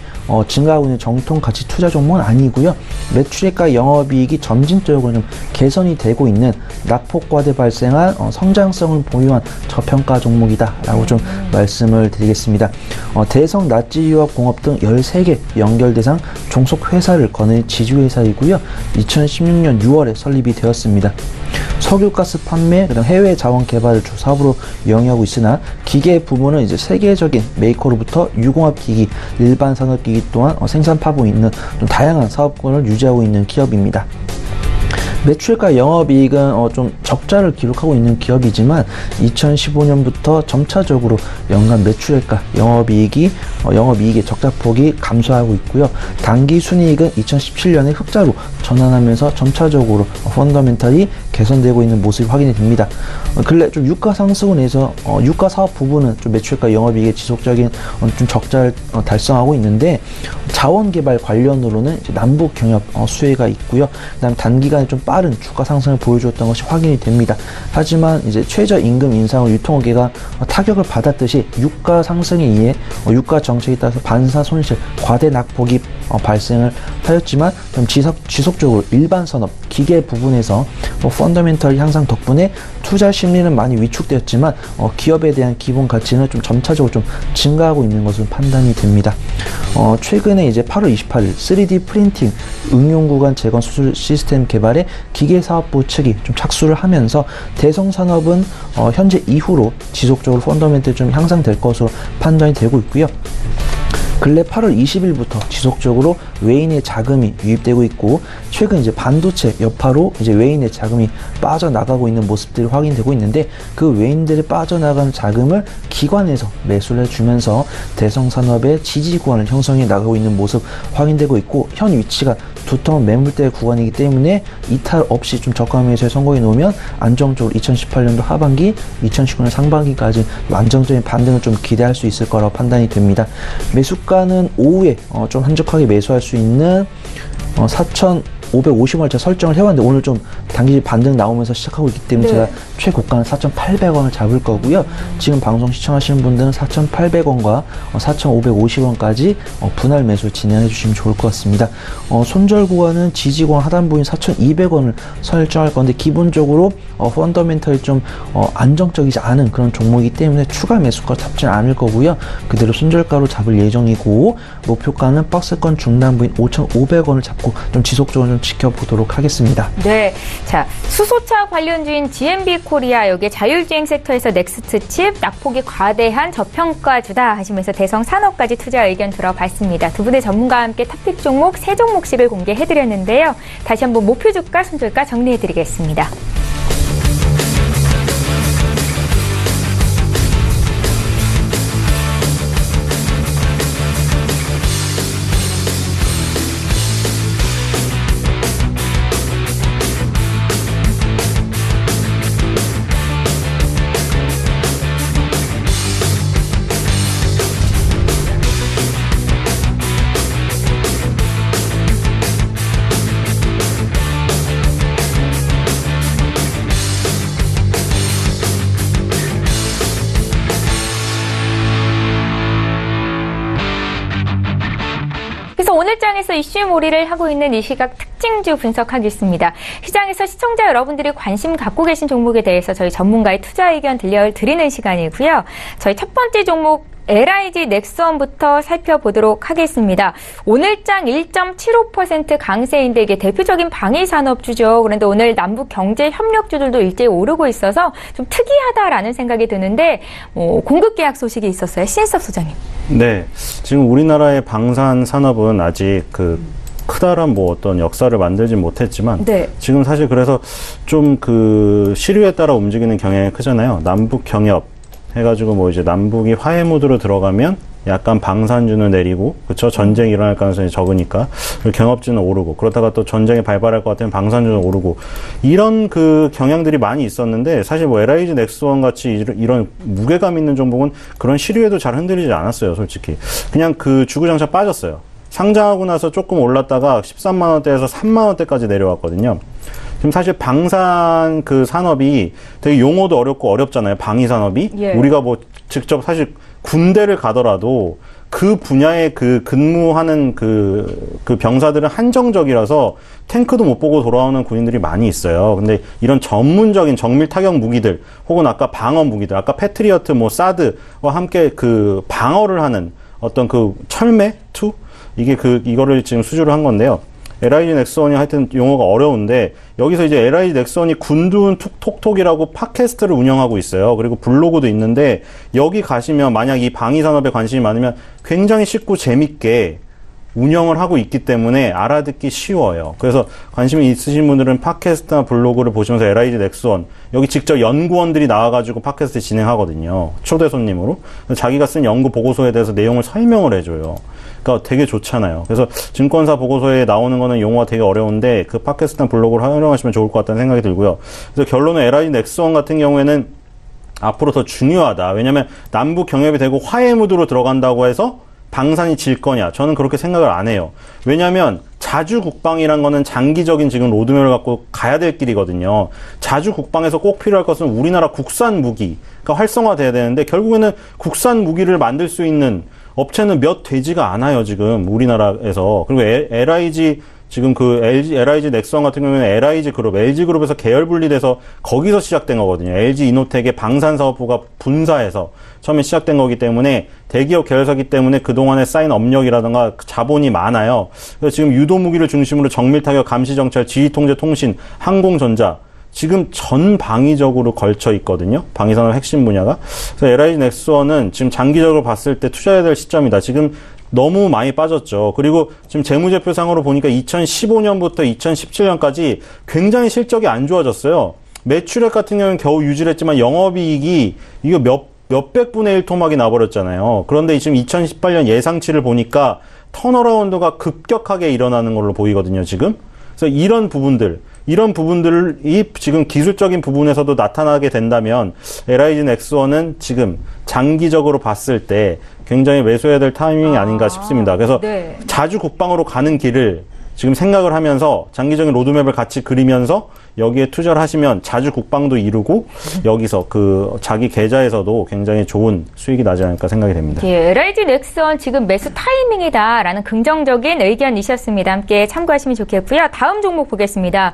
증가하고 있는 정통 가치 투자 종목은 아니고요. 매출액과 영업이익이 점진적으로 좀 개선이 되고 있는 낙폭과대 발생한 성장성을 보유한 저평가 종목이다라고 좀 말씀을 드리겠습니다. 대성 낫지유화공업 등 13개 연결 대상 종속 회사를 거는 지주회사이고요. 2016년 6월에 설립이 되었습니다. 석유가스 판매, 그다음 해외 자원 개발을 주 사업으로 영위하고 있으나 기계 부문은 이제 세계적인 메이커로부터 유공합 기기, 일반 산업 기기 또한 생산하고 있는 좀 다양한 사업권을 유지하고 있는 기업입니다. 매출과 영업이익은 좀 적자를 기록하고 있는 기업이지만 2015년부터 점차적으로 연간 매출액과 영업이익의 적자폭이 감소하고 있고요. 단기 순이익은 2017년에 흑자로 전환하면서 점차적으로 펀더멘털이 개선되고 있는 모습이 확인이 됩니다. 근래 좀 유가 상승을 해서 유가 사업 부분은 좀 매출과 영업이익의 지속적인 좀 적자를 달성하고 있는데, 자원 개발 관련으로는 이제 남북 경협 수혜가 있고요. 그다음 단기간에 좀 빠른 주가 상승을 보여주었던 것이 확인이 됩니다. 하지만 이제 최저 임금 인상을 유통업계가 타격을 받았듯이 유가 상승에 의해 유가 정책에 따라서 반사 손실, 과대 낙폭이 발생을 하였지만 좀 지속적으로 일반 산업, 기계 부분에서 펀더멘털 향상 덕분에 투자 심리는 많이 위축되었지만 기업에 대한 기본 가치는 좀 점차적으로 좀 증가하고 있는 것으로 판단이 됩니다. 최근에 이제 8월 28일 3D 프린팅 응용 구간 재건 수술 시스템 개발에 기계사업부 측이 좀 착수를 하면서 대성산업은 현재 이후로 지속적으로 펀더멘털이 좀 향상될 것으로 판단이 되고 있고요. 근래 8월 20일부터 지속적으로 외인의 자금이 유입되고 있고, 최근 이제 반도체 여파로 이제 외인의 자금이 빠져나가고 있는 모습들이 확인되고 있는데, 그 외인들이 빠져나간 자금을 기관에서 매수를 해주면서 대성산업의 지지구간을 형성해 나가고 있는 모습 확인되고 있고, 현 위치가 두터운 매물대 구간이기 때문에 이탈 없이 좀 저가 매수에 성공해 놓으면 안정적으로 2018년도 하반기, 2019년 상반기까지 안정적인 반등을 좀 기대할 수 있을 거라고 판단이 됩니다. 매수가는 오후에 좀 한적하게 매수할 수 있는 4,550원을 제가 설정을 해왔는데, 오늘 좀 단기 반등 나오면서 시작하고 있기 때문에 네. 제가 최고가는 4,800원을 잡을 거고요. 지금 방송 시청하시는 분들은 4,800원과 4,550원까지 분할 매수 진행해 주시면 좋을 것 같습니다. 손절 구간은 지지권 하단부인 4,200원을 설정할 건데, 기본적으로 펀더멘털이 좀 안정적이지 않은 그런 종목이기 때문에 추가 매수가 잡지는 않을 거고요. 그대로 손절가로 잡을 예정이고, 목표가는 박스권 중단부인 5,500원을 잡고 좀 지속적으로 좀 지켜보도록 하겠습니다. 네. 자, 수소차 관련주인 GMB 코리아, 여기에 자율주행 섹터에서 넥스트 칩, 낙폭이 과대한 저평가주다 하시면서 대성산업까지 투자 의견 들어봤습니다. 두 분의 전문가와 함께 탑픽 종목 3종목씩을 공개해드렸는데요. 다시 한번 목표 주가, 손절가 정리해드리겠습니다. 오늘 장에서 이슈몰이를 하고 있는 이 시각 특징주 분석하겠습니다. 시장에서 시청자 여러분들이 관심 갖고 계신 종목에 대해서 저희 전문가의 투자 의견 들려드리는 시간이고요. 저희 첫 번째 종목 LIG 넥스원부터 살펴보도록 하겠습니다. 오늘장 1.75% 강세인데 이게 대표적인 방위산업주죠. 그런데 오늘 남북 경제협력주들도 일제히 오르고 있어서 좀 특이하다라는 생각이 드는데 공급 계약 소식이 있었어요. 신석 소장님. 네, 지금 우리나라의 방산 산업은 아직 크다란 어떤 역사를 만들진 못했지만 네. 지금 사실 그래서 좀 시류에 따라 움직이는 경향이 크잖아요. 남북 경협 해가지고 이제 남북이 화해 모드로 들어가면 약간 방산주는 내리고, 그쵸? 전쟁이 일어날 가능성이 적으니까. 경업주는 오르고, 그러다가 또 전쟁이 발발할 것 같으면 방산주는 오르고, 이런 경향들이 많이 있었는데, 사실 LIG 넥스원 같이 이런 무게감 있는 종목은 그런 시류에도 잘 흔들리지 않았어요, 솔직히. 그냥 주구장창 빠졌어요. 상장하고 나서 조금 올랐다가 13만원대에서 3만원대까지 내려왔거든요. 지금 사실 방산 산업이 되게 용어도 어렵고 어렵잖아요. 방위 산업이. 예. 우리가 직접 사실 군대를 가더라도 그 분야에 근무하는 병사들은 한정적이라서 탱크도 못 보고 돌아오는 군인들이 많이 있어요. 근데 이런 전문적인 정밀 타격 무기들 혹은 아까 방어 무기들, 아까 패트리어트, 사드와 함께 방어를 하는 어떤 철매? 이거를 지금 수주를 한 건데요. LIG 넥스원이 하여튼 용어가 어려운데 여기서 이제 LIG 넥스원이 군두운 톡톡이라고 팟캐스트를 운영하고 있어요. 그리고 블로그도 있는데 여기 가시면 만약 이 방위산업에 관심이 많으면 굉장히 쉽고 재밌게 운영을 하고 있기 때문에 알아듣기 쉬워요. 그래서 관심이 있으신 분들은 팟캐스트나 블로그를 보시면서 LIG 넥스원 여기 직접 연구원들이 나와가지고 팟캐스트 진행하거든요. 초대 손님으로. 자기가 쓴 연구 보고서에 대해서 내용을 설명을 해줘요. 그러니까 되게 좋잖아요. 그래서 증권사 보고서에 나오는 거는 용어가 되게 어려운데 팟캐스트나 블로그를 활용하시면 좋을 것 같다는 생각이 들고요. 그래서 결론은 LIG 넥스원 같은 경우에는 앞으로 더 중요하다. 왜냐면 남북 경협이 되고 화해 무드로 들어간다고 해서 방산이 질 거냐? 저는 그렇게 생각을 안 해요. 왜냐하면 자주 국방이란 거는 장기적인 지금 로드맵을 갖고 가야 될 길이거든요. 자주 국방에서 꼭 필요할 것은 우리나라 국산 무기가 활성화돼야 되는데 결국에는 국산 무기를 만들 수 있는 업체는 몇 되지가 않아요, 지금 우리나라에서. 그리고 LIG 지금 LIG 넥스원 같은 경우에는 LIG 그룹, LG 그룹에서 계열 분리돼서 거기서 시작된 거거든요. LG 이노텍의 방산사업부가 분사해서 처음에 시작된 거기 때문에 대기업 계열사기 때문에 그동안에 쌓인 업력이라든가 자본이 많아요. 그래서 지금 유도무기를 중심으로 정밀타격, 감시정찰, 지휘통제, 통신, 항공전자 지금 전 방위적으로 걸쳐 있거든요. 방위산업 핵심 분야가. 그래서 LIG 넥스원은 지금 장기적으로 봤을 때 투자해야 될 시점이다. 지금 너무 많이 빠졌죠. 그리고 지금 재무제표상으로 보니까 2015년부터 2017년까지 굉장히 실적이 안 좋아졌어요. 매출액 같은 경우는 겨우 유지를 했지만 영업이익이 이거 몇백 분의 1 토막이 나버렸잖아요. 그런데 지금 2018년 예상치를 보니까 턴어라운드가 급격하게 일어나는 걸로 보이거든요, 지금. 그래서 이런 부분들이 지금 기술적인 부분에서도 나타나게 된다면 LIG 넥스원은 지금 장기적으로 봤을 때 굉장히 매수해야 될 타이밍이 아닌가 싶습니다. 그래서 네. 자주 국방으로 가는 길을 지금 생각을 하면서 장기적인 로드맵을 같이 그리면서 여기에 투자를 하시면 자주 국방도 이루고 여기서 자기 계좌에서도 굉장히 좋은 수익이 나지 않을까 생각이 됩니다. 예, LIG 넥스원 지금 매수 타이밍이다라는 긍정적인 의견이셨습니다. 함께 참고하시면 좋겠고요. 다음 종목 보겠습니다.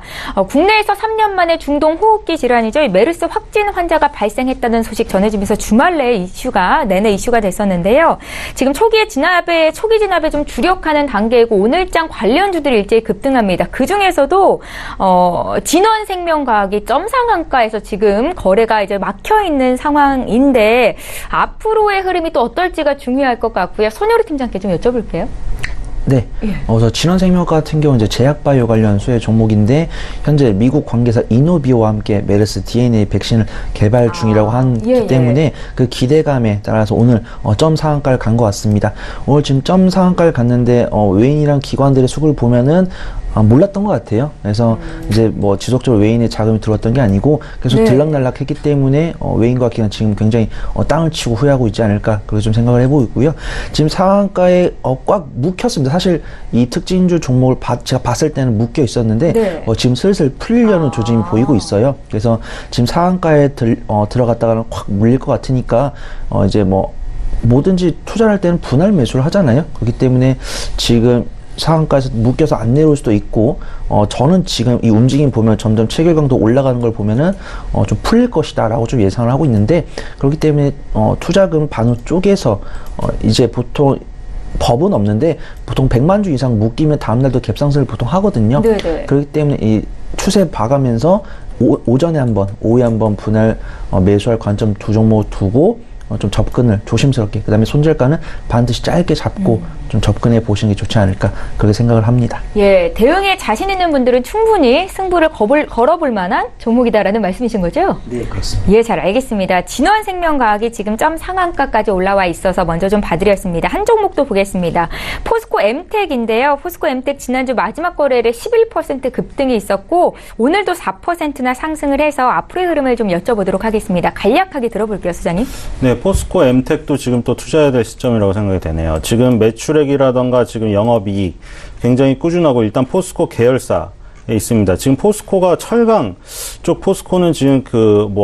국내에서 3년 만에 중동 호흡기 질환이죠. 메르스 확진 환자가 발생했다는 소식 전해지면서 주말 내내 이슈가 됐었는데요. 지금 초기 진압에 좀 주력하는 단계이고 오늘장 관련주들이 일제히 급등합니다. 그 중에서도 진원생명과학이 점상한가에서 지금 거래가 이제 막혀 있는 상황인데 앞으로의 흐름이 또 어떨지가 중요할 것 같고요. 손효리 팀장께 좀 여쭤볼게요. 네. 저 진원생명과 같은 경우는 이제 제약바이오 관련 수혜 종목인데 현재 미국 관계사 이노비오와 함께 메르스 DNA 백신을 개발 중이라고 하기 때문에 그 기대감에 따라서 오늘 점 상한가를 간 것 같습니다. 오늘 지금 점 상한가를 갔는데 외인이랑 기관들의 수급을 보면은 몰랐던 것 같아요. 그래서 이제 지속적으로 외인의 자금이 들어왔던 게 아니고 계속 들락날락했기 때문에 외인과 기관 지금 굉장히 땅을 치고 후회하고 있지 않을까 그렇게 좀 생각을 해보고 있고요. 지금 상한가에 꽉 묵혔습니다. 사실 이 특징주 종목을 제가 봤을 때는 묶여 있었는데 지금 슬슬 풀리려는 조짐이 보이고 있어요. 그래서 지금 상한가에 들어갔다가는 확 물릴 것 같으니까 이제 뭐든지 투자할 때는 분할 매수를 하잖아요. 그렇기 때문에 지금 상한가에서 묶여서 안 내려올 수도 있고, 저는 지금 이 움직임 보면 점점 체결강도 올라가는 걸 보면은 좀 풀릴 것이다라고 좀 예상을 하고 있는데, 그렇기 때문에 투자금 반호 쪽에서 이제 보통 법은 없는데 보통 100만 주 이상 묶이면 다음날도 갭상승을 보통 하거든요. 네네. 그렇기 때문에 이 추세 봐가면서 오전에 한번, 오후에 한번 분할 매수할 관점 두 종목 두고 좀 접근을 조심스럽게, 그 다음에 손절가는 반드시 짧게 잡고 좀 접근해 보시는 게 좋지 않을까, 그렇게 생각을 합니다. 예, 대응에 자신 있는 분들은 충분히 승부를 걸어볼 만한 종목이다라는 말씀이신 거죠? 네, 그렇습니다. 예, 잘 알겠습니다. 진원생명과학이 지금 점 상한가까지 올라와 있어서 먼저 좀 봐드렸습니다. 한 종목도 보겠습니다. 포스코 엠텍인데요. 포스코 엠텍 지난주 마지막 거래일에 11% 급등이 있었고 오늘도 4%나 상승을 해서 앞으로의 흐름을 좀 여쭤보도록 하겠습니다. 간략하게 들어볼게요, 소장님. 네, 포스코 엠텍도 지금 또 투자해야 될 시점이라고 생각이 되네요. 지금 매출액이라던가 지금 영업이익 굉장히 꾸준하고, 일단 포스코 계열사에 있습니다. 지금 포스코가 철강 쪽, 포스코는 지금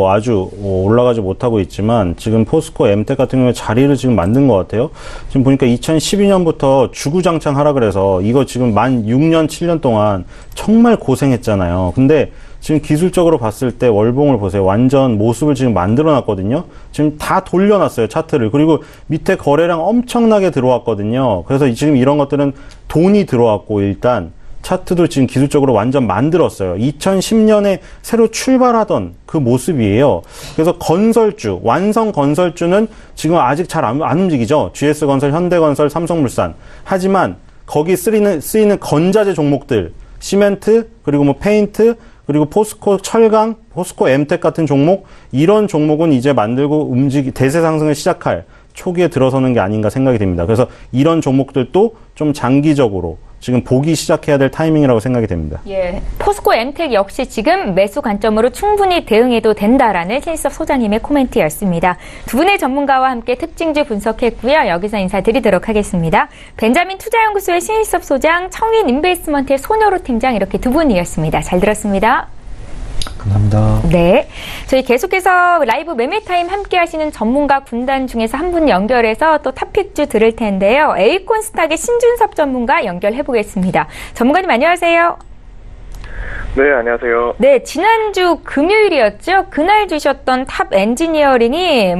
아주 올라가지 못하고 있지만 지금 포스코 엠텍 같은 경우에 자리를 지금 만든 것 같아요. 지금 보니까 2012년부터 주구장창 하라 그래서 이거 지금 만 6년, 7년 동안 정말 고생했잖아요. 근데 지금 기술적으로 봤을 때 월봉을 보세요. 완전 모습을 지금 만들어 놨거든요. 지금 다 돌려놨어요, 차트를. 그리고 밑에 거래량 엄청나게 들어왔거든요. 그래서 지금 이런 것들은 돈이 들어왔고, 일단 차트도 지금 기술적으로 완전 만들었어요. 2010년에 새로 출발하던 그 모습이에요. 그래서 건설주, 완성 건설주는 지금 아직 잘 안 움직이죠. GS건설, 현대건설, 삼성물산. 하지만 거기 쓰이는 건자재 종목들, 시멘트, 그리고 뭐 페인트, 그리고 포스코 철강, 포스코 엠텍 같은 종목, 이런 종목은 이제 만들고 대세 상승을 시작할 초기에 들어서는 게 아닌가 생각이 됩니다. 그래서 이런 종목들도 좀 장기적으로 지금 보기 시작해야 될 타이밍이라고 생각이 됩니다. 예, 포스코 엠텍 역시 지금 매수 관점으로 충분히 대응해도 된다라는 신일섭 소장님의 코멘트였습니다. 두 분의 전문가와 함께 특징주 분석했고요. 여기서 인사드리도록 하겠습니다. 벤자민 투자연구소의 신일섭 소장, 청인 인베스트먼트의 손여로 팀장, 이렇게 두 분이었습니다. 잘 들었습니다. 감사합니다. 네, 저희 계속해서 라이브 매매타임 함께 하시는 전문가 군단 중에서 한 분 연결해서 또 탑픽주 들을 텐데요. 에이콘스탁의 신준섭 전문가 연결해 보겠습니다. 전문가님 안녕하세요. 네, 안녕하세요. 네, 지난주 금요일이었죠. 그날 주셨던 탑 엔지니어링이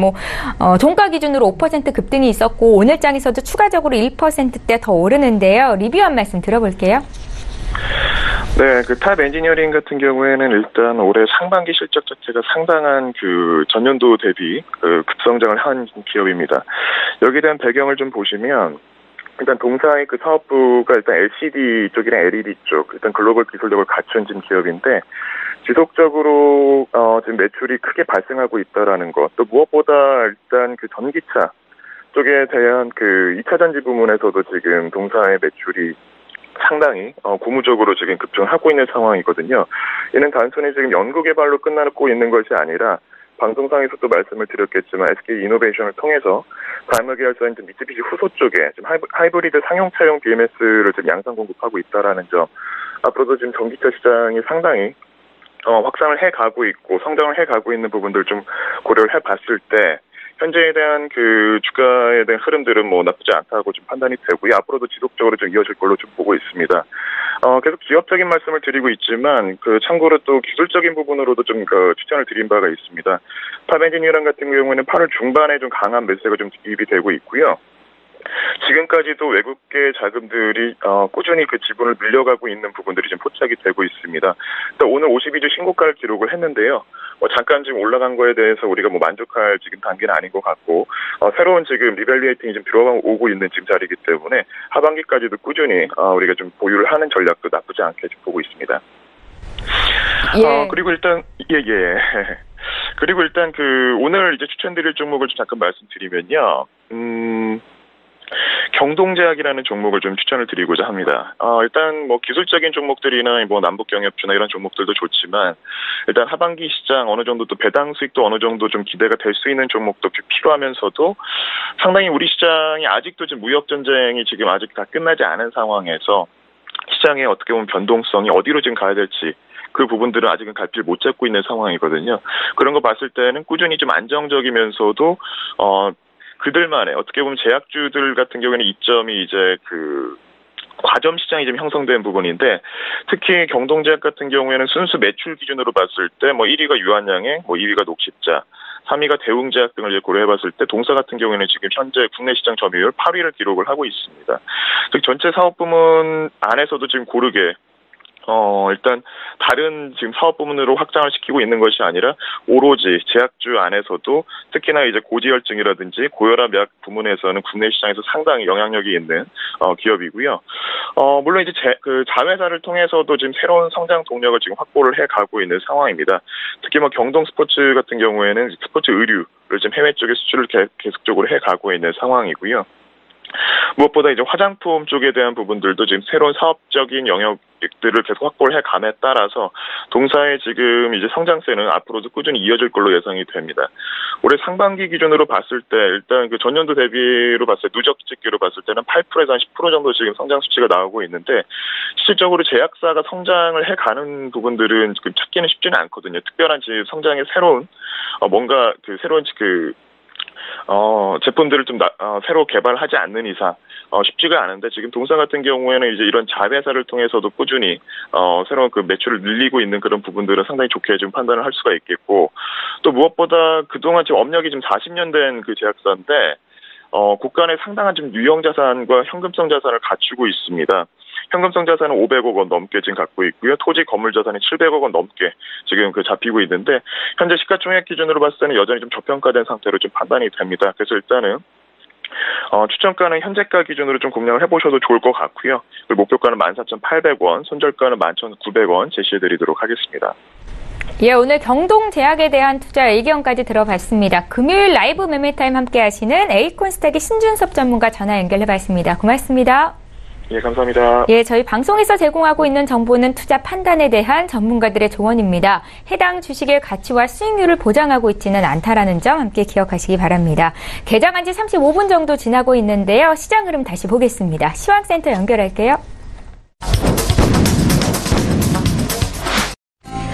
종가 기준으로 5% 급등이 있었고 오늘 장에서도 추가적으로 1%대 더 오르는데요. 리뷰 한 말씀 들어볼게요. 네, 탑 엔지니어링 같은 경우에는 일단 올해 상반기 실적 자체가 상당한 전년도 대비 급성장을 한 기업입니다. 여기에 대한 배경을 좀 보시면, 일단 동사의 사업부가 일단 LCD 쪽이랑 LED 쪽, 일단 글로벌 기술력을 갖춘 지금 기업인데, 지속적으로 지금 매출이 크게 발생하고 있다라는 것, 또 무엇보다 일단 전기차 쪽에 대한 2차 전지 부문에서도 지금 동사의 매출이 상당히 고무적으로 지금 급증하고 있는 상황이거든요. 이는 단순히 지금 연구개발로 끝나고 있는 것이 아니라, 방송상에서도 말씀을 드렸겠지만 SK 이노베이션을 통해서 다이머 계열사인 미쓰비시 후소 쪽에 지금 하이브리드 상용차용 BMS를 지금 양산 공급하고 있다라는 점, 앞으로도 지금 전기차 시장이 상당히 확장을 해가고 있고 성장을 해가고 있는 부분들 좀 고려를 해봤을 때, 현재에 대한 주가에 대한 흐름들은 나쁘지 않다고 좀 판단이 되고요. 앞으로도 지속적으로 좀 이어질 걸로 좀 보고 있습니다. 계속 기업적인 말씀을 드리고 있지만, 참고로 또 기술적인 부분으로도 좀 추천을 드린 바가 있습니다. 탑 엔지니어링 같은 경우에는 8월 중반에 좀 강한 매수가 좀 유입이 되고 있고요. 지금까지도 외국계 자금들이 꾸준히 지분을 늘려가고 있는 부분들이 지금 포착이 되고 있습니다. 오늘 52주 신고가를 기록을 했는데요. 잠깐 지금 올라간 거에 대해서 우리가 만족할 지금 단계는 아닌 것 같고, 새로운 지금 리밸류에이팅이 좀 들어오고 있는 지금 자리이기 때문에 하반기까지도 꾸준히 우리가 좀 보유를 하는 전략도 나쁘지 않게 좀 보고 있습니다. 예. 그리고 일단 그리고 일단 오늘 이제 추천드릴 종목을 좀 잠깐 말씀드리면요. 경동제약이라는 종목을 좀 추천을 드리고자 합니다. 일단 기술적인 종목들이나 남북경협주나 이런 종목들도 좋지만, 일단 하반기 시장 어느 정도 또 배당 수익도 어느 정도 좀 기대가 될 수 있는 종목도 필요하면서도, 상당히 우리 시장이 아직도 지금 무역 전쟁이 지금 아직 다 끝나지 않은 상황에서 시장의 어떻게 보면 변동성이 어디로 지금 가야 될지, 그 부분들은 아직은 갈피를 못 잡고 있는 상황이거든요. 그런 거 봤을 때는 꾸준히 좀 안정적이면서도 그들만의 어떻게 보면 제약주들 같은 경우에는 이점이 이제 과점 시장이 좀 형성된 부분인데 특히 경동제약 같은 경우에는 순수 매출 기준으로 봤을 때 1위가 유한양행, 2위가 녹십자, 3위가 대웅제약 등을 이제 고려해봤을 때 동사 같은 경우에는 지금 현재 국내 시장 점유율 8위를 기록을 하고 있습니다. 즉 전체 사업 부문 안에서도 지금 고르게 일단 다른 지금 사업 부문으로 확장을 시키고 있는 것이 아니라 오로지 제약주 안에서도 특히나 이제 고지혈증이라든지 고혈압 약 부문에서는 국내 시장에서 상당히 영향력이 있는 기업이고요. 물론 이제 자회사를 통해서도 지금 새로운 성장 동력을 지금 확보를 해가고 있는 상황입니다. 특히 경동 스포츠 같은 경우에는 스포츠 의류를 지금 해외 쪽에 수출을 계속적으로 해가고 있는 상황이고요. 무엇보다 이제 화장품 쪽에 대한 부분들도 지금 새로운 사업적인 영역들을 계속 확보를 해감에 따라서 동사의 지금 이제 성장세는 앞으로도 꾸준히 이어질 걸로 예상이 됩니다. 올해 상반기 기준으로 봤을 때 일단 그 전년도 대비로 봤을 때 누적 집계로 봤을 때는 8%에서 한 10% 정도 지금 성장 수치가 나오고 있는데 실질적으로 제약사가 성장을 해가는 부분들은 찾기는 쉽지는 않거든요. 특별한 지금 성장의 새로운 뭔가 새로운 제품들을 좀 새로 개발하지 않는 이상 쉽지가 않은데 지금 동사 같은 경우에는 이제 이런 자회사를 통해서도 꾸준히 새로운 매출을 늘리고 있는 그런 부분들은 상당히 좋게 좀 판단을 할 수가 있겠고 또 무엇보다 그동안 지금 업력이 좀 40년 된 그 제약사인데 국가 내 상당한 좀 유형 자산과 현금성 자산을 갖추고 있습니다. 현금성 자산은 500억 원 넘게 지금 갖고 있고요. 토지 건물 자산이 700억 원 넘게 지금 잡히고 있는데 현재 시가총액 기준으로 봤을 때는 여전히 좀 저평가된 상태로 좀 판단이 됩니다. 그래서 일단은 추천가는 현재가 기준으로 좀 공략을 해보셔도 좋을 것 같고요. 그리고 목표가는 14,800원, 손절가는 11,900원 제시해드리도록 하겠습니다. 예, 오늘 경동제약에 대한 투자 의견까지 들어봤습니다. 금요일 라이브 매매타임 함께 하시는 에이콘스탁의 신준섭 전문가 전화 연결해봤습니다. 고맙습니다. 예, 감사합니다. 예, 저희 방송에서 제공하고 있는 정보는 투자 판단에 대한 전문가들의 조언입니다. 해당 주식의 가치와 수익률을 보장하고 있지는 않다라는 점 함께 기억하시기 바랍니다. 개장한 지 35분 정도 지나고 있는데요. 시장 흐름 다시 보겠습니다. 시황센터 연결할게요.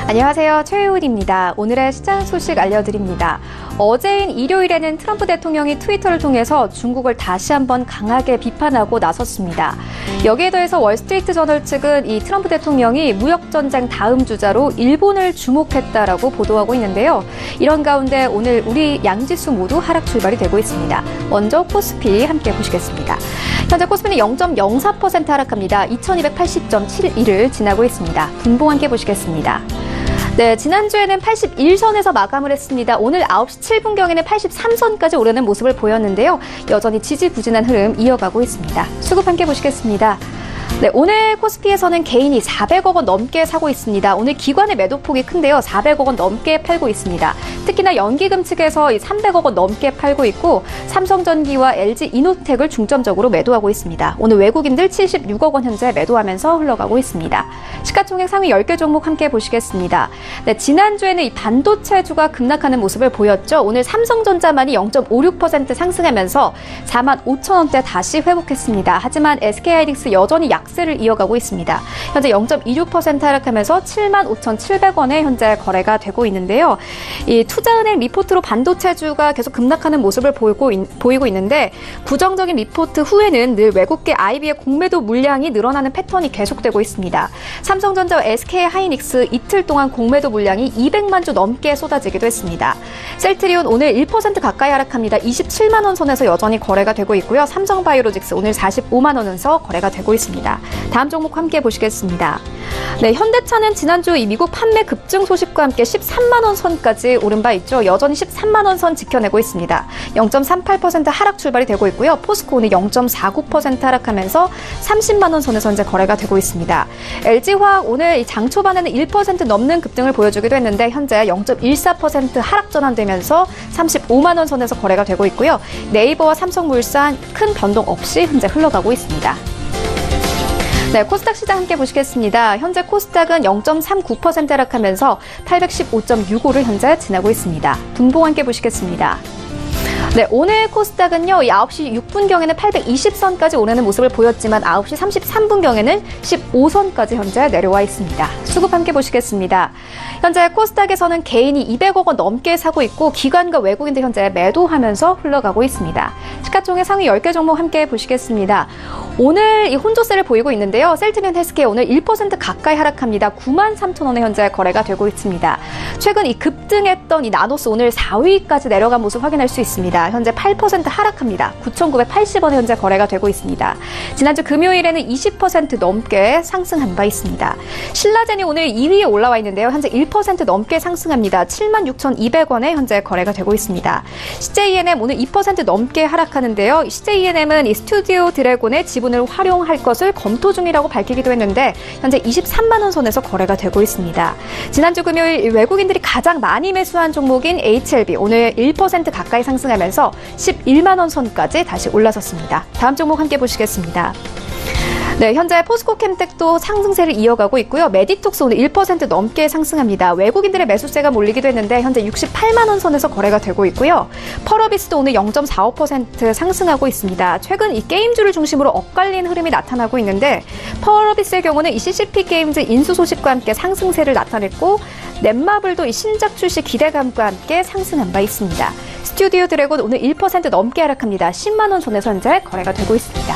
안녕하세요. 최혜훈입니다. 오늘의 시장 소식 알려드립니다. 어제인 일요일에는 트럼프 대통령이 트위터를 통해서 중국을 다시 한번 강하게 비판하고 나섰습니다. 여기에 더해서 월스트리트 저널 측은 이 트럼프 대통령이 무역전쟁 다음 주자로 일본을 주목했다라고 보도하고 있는데요. 이런 가운데 오늘 우리 양지수 모두 하락 출발이 되고 있습니다. 먼저 코스피 함께 보시겠습니다. 현재 코스피는 0.04% 하락합니다. 2280.71을 지나고 있습니다. 분봉 함께 보시겠습니다. 네, 지난주에는 81선에서 마감을 했습니다. 오늘 9시 7분경에는 83선까지 오르는 모습을 보였는데요. 여전히 지지부진한 흐름 이어가고 있습니다. 수급 함께 보시겠습니다. 네, 오늘 코스피에서는 개인이 400억 원 넘게 사고 있습니다. 오늘 기관의 매도폭이 큰데요. 400억 원 넘게 팔고 있습니다. 특히나 연기금 측에서 300억 원 넘게 팔고 있고 삼성전기와 LG이노텍을 중점적으로 매도하고 있습니다. 오늘 외국인들 76억 원 현재 매도하면서 흘러가고 있습니다. 시가총액 상위 10개 종목 함께 보시겠습니다. 네, 지난주에는 이 반도체주가 급락하는 모습을 보였죠. 오늘 삼성전자만이 0.56% 상승하면서 45,000원대 다시 회복했습니다. 하지만 SK하이닉스 여전히 약세를 이어가고 있습니다. 현재 0.26% 하락하면서 75,700원에 현재 거래가 되고 있는데요. 이 투자은행 리포트로 반도체주가 계속 급락하는 모습을 보이고 있는데 부정적인 리포트 후에는 늘 외국계 IB의 공매도 물량이 늘어나는 패턴이 계속되고 있습니다. 삼성전자와 SK하이닉스 이틀 동안 공매도 물량이 200만 주 넘게 쏟아지기도 했습니다. 셀트리온 오늘 1% 가까이 하락합니다. 27만 원 선에서 여전히 거래가 되고 있고요. 삼성바이오로직스 오늘 45만 원에서 거래가 되고 있습니다. 다음 종목 함께 보시겠습니다. 네, 현대차는 지난주 이 미국 판매 급증 소식과 함께 13만 원 선까지 오른 바 있죠. 여전히 13만 원 선 지켜내고 있습니다. 0.38% 하락 출발이 되고 있고요. 포스코 오늘 0.49% 하락하면서 30만 원 선에서 현재 거래가 되고 있습니다. LG화학 오늘 장 초반에는 1% 넘는 급등을 보여주기도 했는데 현재 0.14% 하락 전환되면서 35만 원 선에서 거래가 되고 있고요. 네이버와 삼성물산 큰 변동 없이 현재 흘러가고 있습니다. 네, 코스닥 시장 함께 보시겠습니다. 현재 코스닥은 0.39% 하락하면서 815.65를 현재 지나고 있습니다. 분봉 함께 보시겠습니다. 네, 오늘 코스닥은요, 이 9시 6분경에는 820선까지 오르는 모습을 보였지만 9시 33분경에는 15선까지 현재 내려와 있습니다. 수급 함께 보시겠습니다. 현재 코스닥에서는 개인이 200억 원 넘게 사고 있고 기관과 외국인들 현재 매도하면서 흘러가고 있습니다. 시가총액 상위 10개 종목 함께 보시겠습니다. 오늘 이 혼조세를 보이고 있는데요. 셀트리온 헬스케어 오늘 1% 가까이 하락합니다. 93,000원에 현재 거래가 되고 있습니다. 최근 이 급등했던 이 나노스 오늘 4위까지 내려간 모습 확인할 수 있습니다. 현재 8% 하락합니다. 9,980원에 현재 거래가 되고 있습니다. 지난주 금요일에는 20% 넘게 상승한 바 있습니다. 신라젠이 오늘 2위에 올라와 있는데요. 현재 1% 넘게 상승합니다. 76,200원에 현재 거래가 되고 있습니다. CJENM 오늘 2% 넘게 하락하는데요. CJENM은 이 스튜디오 드래곤의 지분을 활용할 것을 검토 중이라고 밝히기도 했는데 현재 23만 원 선에서 거래가 되고 있습니다. 지난주 금요일 외국인들이 가장 많이 매수한 종목인 HLB 오늘 1% 가까이 상승하면서 11만 원 선까지 다시 올라섰습니다. 다음 종목 함께 보시겠습니다. 네, 현재 포스코캠텍도 상승세를 이어가고 있고요. 메디톡스 오늘 1% 넘게 상승합니다. 외국인들의 매수세가 몰리기도 했는데 현재 68만 원 선에서 거래가 되고 있고요. 펄어비스도 오늘 0.45% 상승하고 있습니다. 최근 이 게임주를 중심으로 엇갈린 흐름이 나타나고 있는데 펄어비스의 경우는 이 CCP 게임즈 인수 소식과 함께 상승세를 나타냈고 넷마블도 이 신작 출시 기대감과 함께 상승한 바 있습니다. 스튜디오 드래곤 오늘 1% 넘게 하락합니다. 10만 원 선에서 현재 거래가 되고 있습니다.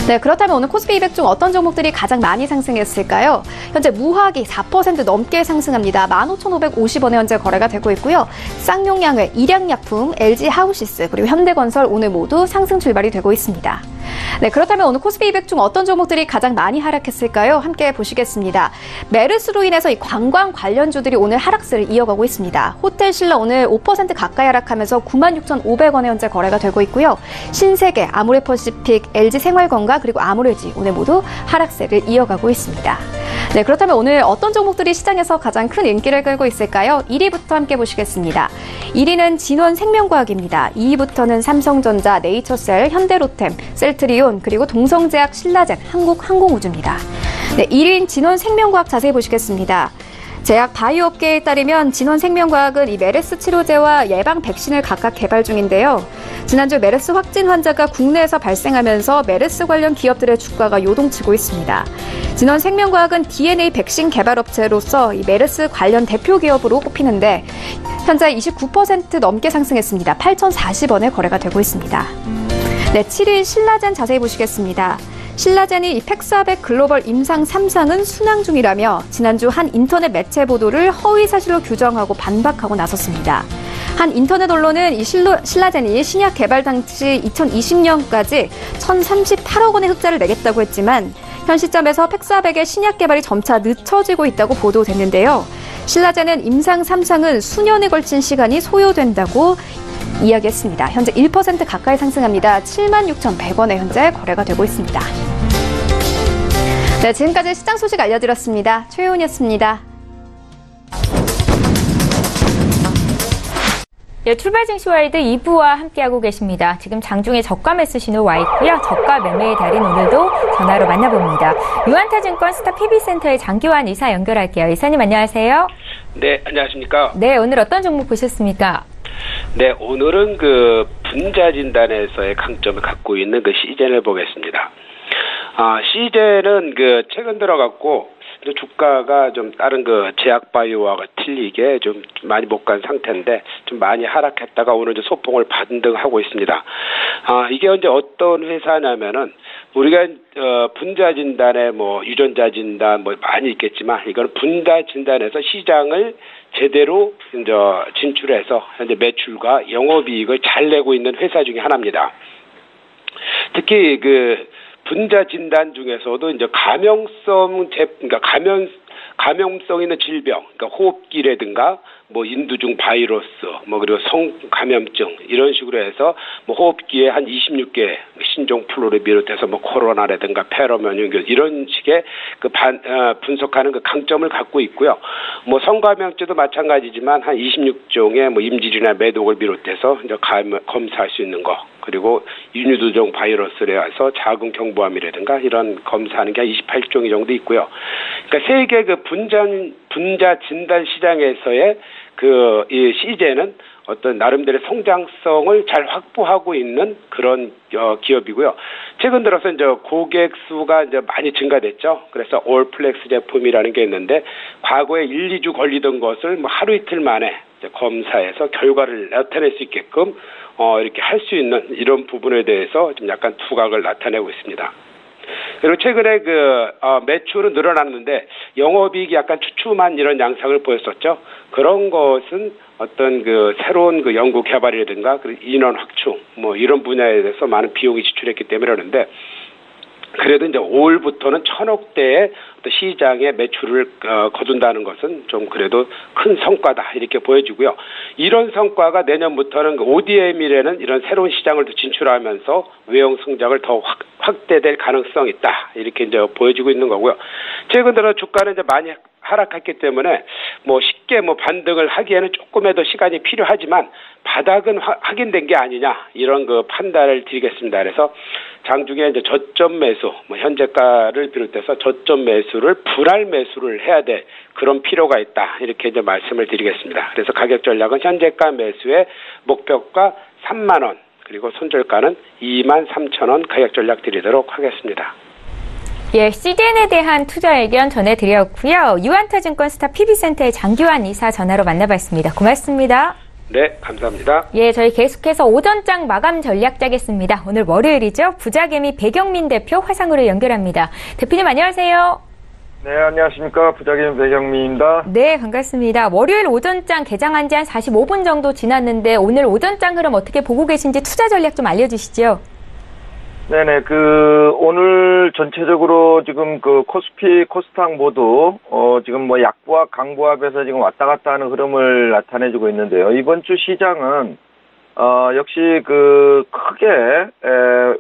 네, 그렇다면 오늘 코스피 200 중 어떤 종목들이 가장 많이 상승했을까요? 현재 무화기 4% 넘게 상승합니다. 15,550원에 현재 거래가 되고 있고요. 쌍용양회, 일양약품, LG하우시스, 그리고 현대건설 오늘 모두 상승 출발이 되고 있습니다. 네, 그렇다면 오늘 코스피 200 중 어떤 종목들이 가장 많이 하락했을까요? 함께 보시겠습니다. 메르스로 인해서 이 관광 관련주들이 오늘 하락세를 이어가고 있습니다. 호텔신라 오늘 5% 가까이 하락하면서 96,500원에 현재 거래가 되고 있고요. 신세계, 아모레퍼시픽, LG생활건강 그리고 아모레지 오늘 모두 하락세를 이어가고 있습니다. 네, 그렇다면 오늘 어떤 종목들이 시장에서 가장 큰 인기를 끌고 있을까요? 1위부터 함께 보시겠습니다. 1위는 진원생명과학입니다. 2위부터는 삼성전자, 네이처셀, 현대로템, 셀트리온, 그리고 동성제약, 신라젠, 한국항공우주입니다. 네, 1위인 진원생명과학 자세히 보시겠습니다. 제약 바이오 업계에 따르면 진원생명과학은 이 메르스 치료제와 예방 백신을 각각 개발 중인데요. 지난주 메르스 확진 환자가 국내에서 발생하면서 메르스 관련 기업들의 주가가 요동치고 있습니다. 진원생명과학은 DNA 백신 개발 업체로서 이 메르스 관련 대표 기업으로 꼽히는데 현재 29% 넘게 상승했습니다. 8,040원에 거래가 되고 있습니다. 네, 7위 신라젠 자세히 보시겠습니다. 신라젠이 팩사백 글로벌 임상 3상은 순항 중이라며 지난주 한 인터넷 매체 보도를 허위 사실로 규정하고 반박하고 나섰습니다. 한 인터넷 언론은 이 신라젠이 신약 개발 당시 2020년까지 1,038억 원의 흑자를 내겠다고 했지만 현 시점에서 팩사백의 신약 개발이 점차 늦춰지고 있다고 보도됐는데요. 신라젠은 임상 3상은 수년에 걸친 시간이 소요된다고 이야기했습니다. 현재 1% 가까이 상승합니다. 76,100원에 현재 거래가 되고 있습니다. 네, 지금까지 시장 소식 알려드렸습니다. 최윤이었습니다. 예, 출발 증시와이드 2부와 함께하고 계십니다. 지금 장중에 저가 매수 신호 와 있고요. 저가 매매의 달인 오늘도 전화로 만나봅니다. 유한타증권 스타 PB센터의 장기환 이사 연결할게요. 이사님 안녕하세요. 네, 안녕하십니까. 네, 오늘 어떤 종목 보셨습니까? 네, 오늘은 그 분자 진단에서의 강점을 갖고 있는 그 시젠을 보겠습니다. 시젠은 그 최근 들어갔고 주가가 좀 다른 그 제약바이오와 틀리게 좀 많이 못 간 상태인데 좀 많이 하락했다가 오늘 이제 소폭을 반등하고 있습니다. 이게 이제 어떤 회사냐면은 우리가 분자 진단에 뭐 유전자 진단 뭐 많이 있겠지만 이건 분자 진단에서 시장을 제대로 이제 진출해서 현재 매출과 영업이익을 잘 내고 있는 회사 중에 하나입니다. 특히 그 분자 진단 중에서도 이제 그러니까 감염성 있는 질병, 그러니까 호흡기라든가 뭐 인두중 바이러스, 뭐 그리고 성감염증 이런 식으로 해서 뭐 호흡기에 한 26개 신종 플루를 비롯해서 뭐 코로나라든가 페로몬 이런 식의 그 분석하는 그 강점을 갖고 있고요. 뭐 성감염증도 마찬가지지만 한 26종의 뭐 임질이나 매독을 비롯해서 이제 검사할 수 있는 거. 그리고 인두종 바이러스라서 자궁 경부암이라든가 이런 검사하는 게 한 28종이 정도 있고요. 그러니까 세계 그 분자 진단 시장에서의 그 이 시제는 어떤 나름대로 성장성을 잘 확보하고 있는 그런 기업이고요. 최근 들어서 이제 고객 수가 이제 많이 증가됐죠. 그래서 올플렉스 제품이라는 게 있는데 과거에 1, 2주 걸리던 것을 뭐 하루 이틀 만에 이제 검사해서 결과를 나타낼 수 있게끔 이렇게 할 수 있는 이런 부분에 대해서 좀 약간 두각을 나타내고 있습니다. 그리고 최근에 매출은 늘어났는데 영업이익이 약간 추춤한 이런 양상을 보였었죠. 그런 것은 어떤 새로운 연구 개발이라든가 인원 확충 뭐 이런 분야에 대해서 많은 비용이 지출했기 때문에 그러는데 그래도 이제 5월부터는 1,000억대의 시장에 매출을 거둔다는 것은 좀 그래도 큰 성과다 이렇게 보여지고요. 이런 성과가 내년부터는 ODM이라는 이런 새로운 시장을 더 진출하면서 외형 성장을 더 확대될 가능성이 있다 이렇게 이제 보여지고 있는 거고요. 최근 들어 주가는 이제 많이 하락했기 때문에 뭐 쉽게 반등을 하기에는 조금의 더 시간이 필요하지만 바닥은 확인된 게 아니냐 이런 판단을 드리겠습니다. 그래서 장중에 이제 저점 매수, 현재가를 비롯해서 저점 매수를 분할 매수를 해야 될 그런 필요가 있다 이렇게 이제 말씀을 드리겠습니다. 그래서 가격 전략은 현재가 매수의 목표가 3만 원 그리고 손절가는 23,000원 가격 전략 드리도록 하겠습니다. 예, CDN에 대한 투자 의견 전해드렸고요. 유한타증권 스타 PB센터의 장규환 이사 전화로 만나봤습니다. 고맙습니다. 네, 감사합니다. 예, 저희 계속해서 오전장 마감 전략 짜겠습니다. 오늘 월요일이죠. 부자개미 배경민 대표 화상으로 연결합니다. 대표님 안녕하세요. 네, 안녕하십니까. 부자개미 배경민입니다. 네, 반갑습니다. 월요일 오전장 개장한 지 한 45분 정도 지났는데 오늘 오전장 흐름 어떻게 보고 계신지 투자 전략 좀 알려주시죠. 네네, 오늘 전체적으로 지금 코스피, 코스닥 모두, 지금 약보합, 강보합에서 지금 왔다 갔다 하는 흐름을 나타내주고 있는데요. 이번 주 시장은, 역시 크게,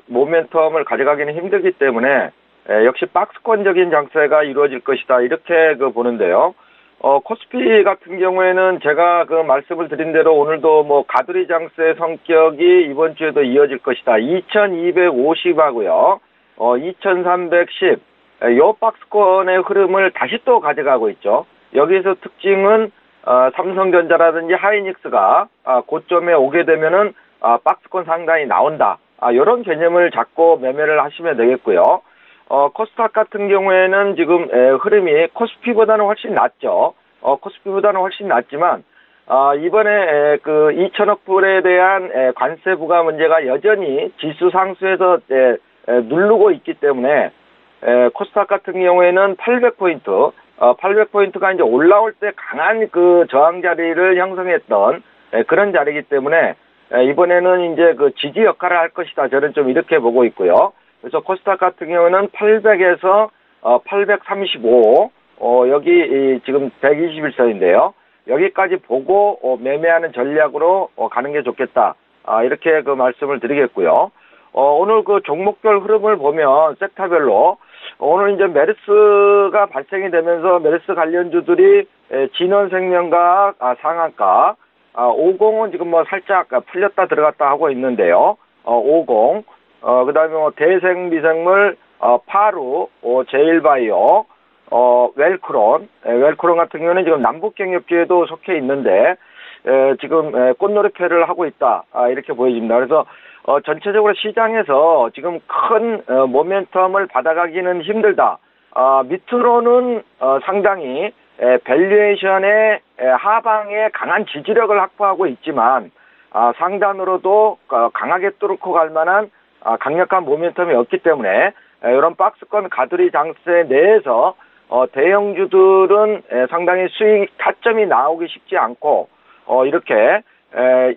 모멘텀을 가져가기는 힘들기 때문에, 역시 박스권적인 장세가 이루어질 것이다. 이렇게 보는데요. 코스피 같은 경우에는 제가 말씀을 드린 대로 오늘도 가두리 장세 성격이 이번 주에도 이어질 것이다. 2250하고요. 2310. 요 박스권의 흐름을 다시 또 가져가고 있죠. 여기서 특징은, 삼성전자라든지 하이닉스가, 고점에 오게 되면은, 박스권 상단이 나온다. 요런 개념을 잡고 매매를 하시면 되겠고요. 코스닥 같은 경우에는 지금 흐름이 코스피보다는 훨씬 낮죠. 코스피보다는 훨씬 낮지만 이번에 2천억 불에 대한 관세 부과 문제가 여전히 지수 상수에서 누르고 있기 때문에 코스닥 같은 경우에는 800포인트, 800포인트가 이제 올라올 때 강한 저항 자리를 형성했던 그런 자리이기 때문에 이번에는 이제 지지 역할을 할 것이다. 저는 좀 이렇게 보고 있고요. 그래서 코스닥 같은 경우는 800에서 835, 여기 지금 121선인데요. 여기까지 보고 매매하는 전략으로 가는 게 좋겠다. 이렇게 말씀을 드리겠고요. 오늘 종목별 흐름을 보면 섹터별로 오늘 이제 메르스가 발생이 되면서 메르스 관련주들이 진원생명과학 상한가, 50은 지금 살짝 풀렸다 들어갔다 하고 있는데요. 50. 그 다음에 대생미생물, 파루, 제일바이오, 웰크론 같은 경우는 지금 남북경협주에도 속해 있는데, 지금 꽃놀이패를 하고 있다. 이렇게 보여집니다. 그래서, 전체적으로 시장에서 지금 큰 모멘텀을 받아가기는 힘들다. 밑으로는, 상당히, 밸류에이션의 하방에 강한 지지력을 확보하고 있지만, 상단으로도 강하게 뚫고 갈 만한 강력한 모멘텀이 없기 때문에 이런 박스권 가두리 장세 내에서 대형주들은 상당히 수익 타점이 나오기 쉽지 않고 이렇게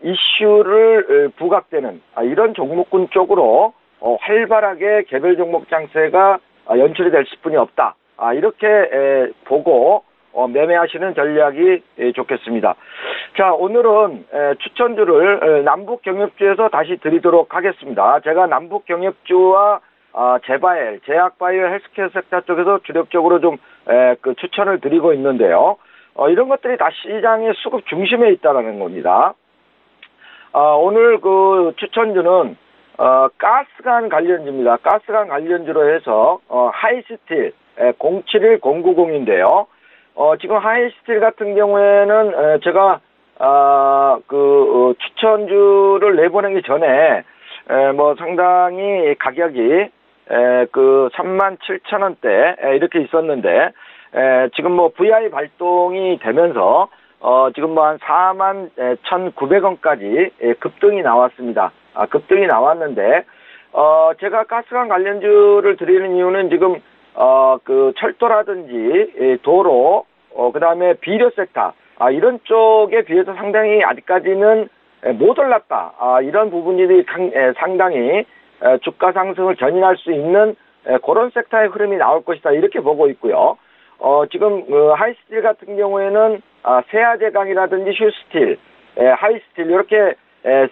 이슈를 부각되는 이런 종목군 쪽으로 활발하게 개별 종목 장세가 연출이 될 수뿐이 없다. 이렇게 보고 매매하시는 전략이 좋겠습니다. 자, 오늘은 추천주를 남북경협주에서 다시 드리도록 하겠습니다. 제가 남북경협주와 제바엘, 제약바이오 헬스케어 섹터 쪽에서 주력적으로 좀 추천을 드리고 있는데요. 이런 것들이 다 시장의 수급 중심에 있다는 겁니다. 오늘 추천주는 가스관 관련주입니다. 가스관 관련주로 해서 하이스틸 071-090인데요. 지금 하이스틸 같은 경우에는 제가 추천주를 내보내기 전에 뭐 상당히 가격이 37,000원대 이렇게 있었는데 지금 뭐 VI 발동이 되면서 지금 뭐 한 41,900원까지 급등이 나왔습니다. 급등이 나왔는데 제가 가스관 관련주를 드리는 이유는 지금 철도라든지 도로 그다음에 비료 섹터 이런 쪽에 비해서 상당히 아직까지는 못 올랐다. 이런 부분들이 상당히 주가 상승을 견인할 수 있는 그런 섹터의 흐름이 나올 것이다. 이렇게 보고 있고요. 지금 하이스틸 같은 경우에는 세아제강이라든지 휴스틸, 하이스틸 이렇게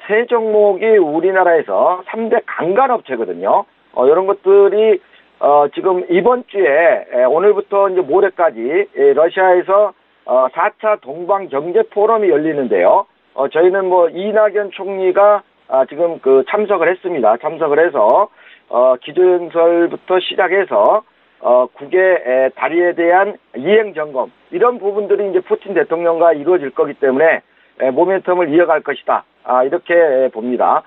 세 종목이 우리나라에서 3대 강간업체거든요. 이런 것들이 지금 이번 주에 오늘부터 이제 모레까지 러시아에서 4차 동방 경제 포럼이 열리는데요. 저희는 뭐 이낙연 총리가 지금 참석을 했습니다. 참석을 해서 기조연설부터 시작해서 국외 다리에 대한 이행 점검 이런 부분들이 이제 푸틴 대통령과 이루어질 거기 때문에 모멘텀을 이어갈 것이다. 이렇게 봅니다.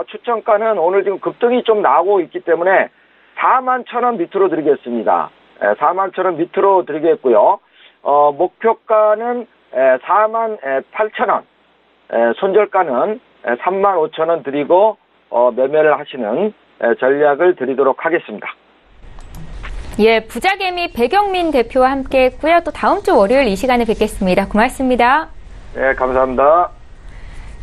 추천가는 오늘 지금 급등이 좀 나오고 있기 때문에 41,000원 밑으로 드리겠습니다. 41,000원 밑으로 드리겠고요. 목표가는 48,000원, 손절가는 35,000원 드리고 매매를 하시는 전략을 드리도록 하겠습니다. 예, 부자개미 배경민 대표와 함께 했고요. 또 다음 주 월요일 이 시간에 뵙겠습니다. 고맙습니다. 네, 감사합니다.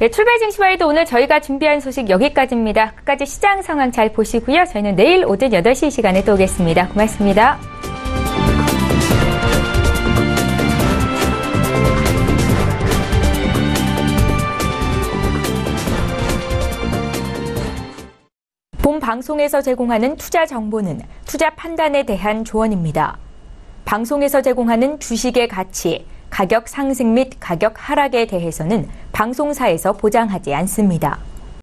예, 출발 증시와이드 오늘 저희가 준비한 소식 여기까지입니다. 끝까지 시장 상황 잘 보시고요. 저희는 내일 오전 8시 이 시간에 또 오겠습니다. 고맙습니다. 본 방송에서 제공하는 투자 정보는 투자 판단에 대한 조언입니다. 방송에서 제공하는 주식의 가치, 가격 상승 및 가격 하락에 대해서는 방송사에서 보장하지 않습니다.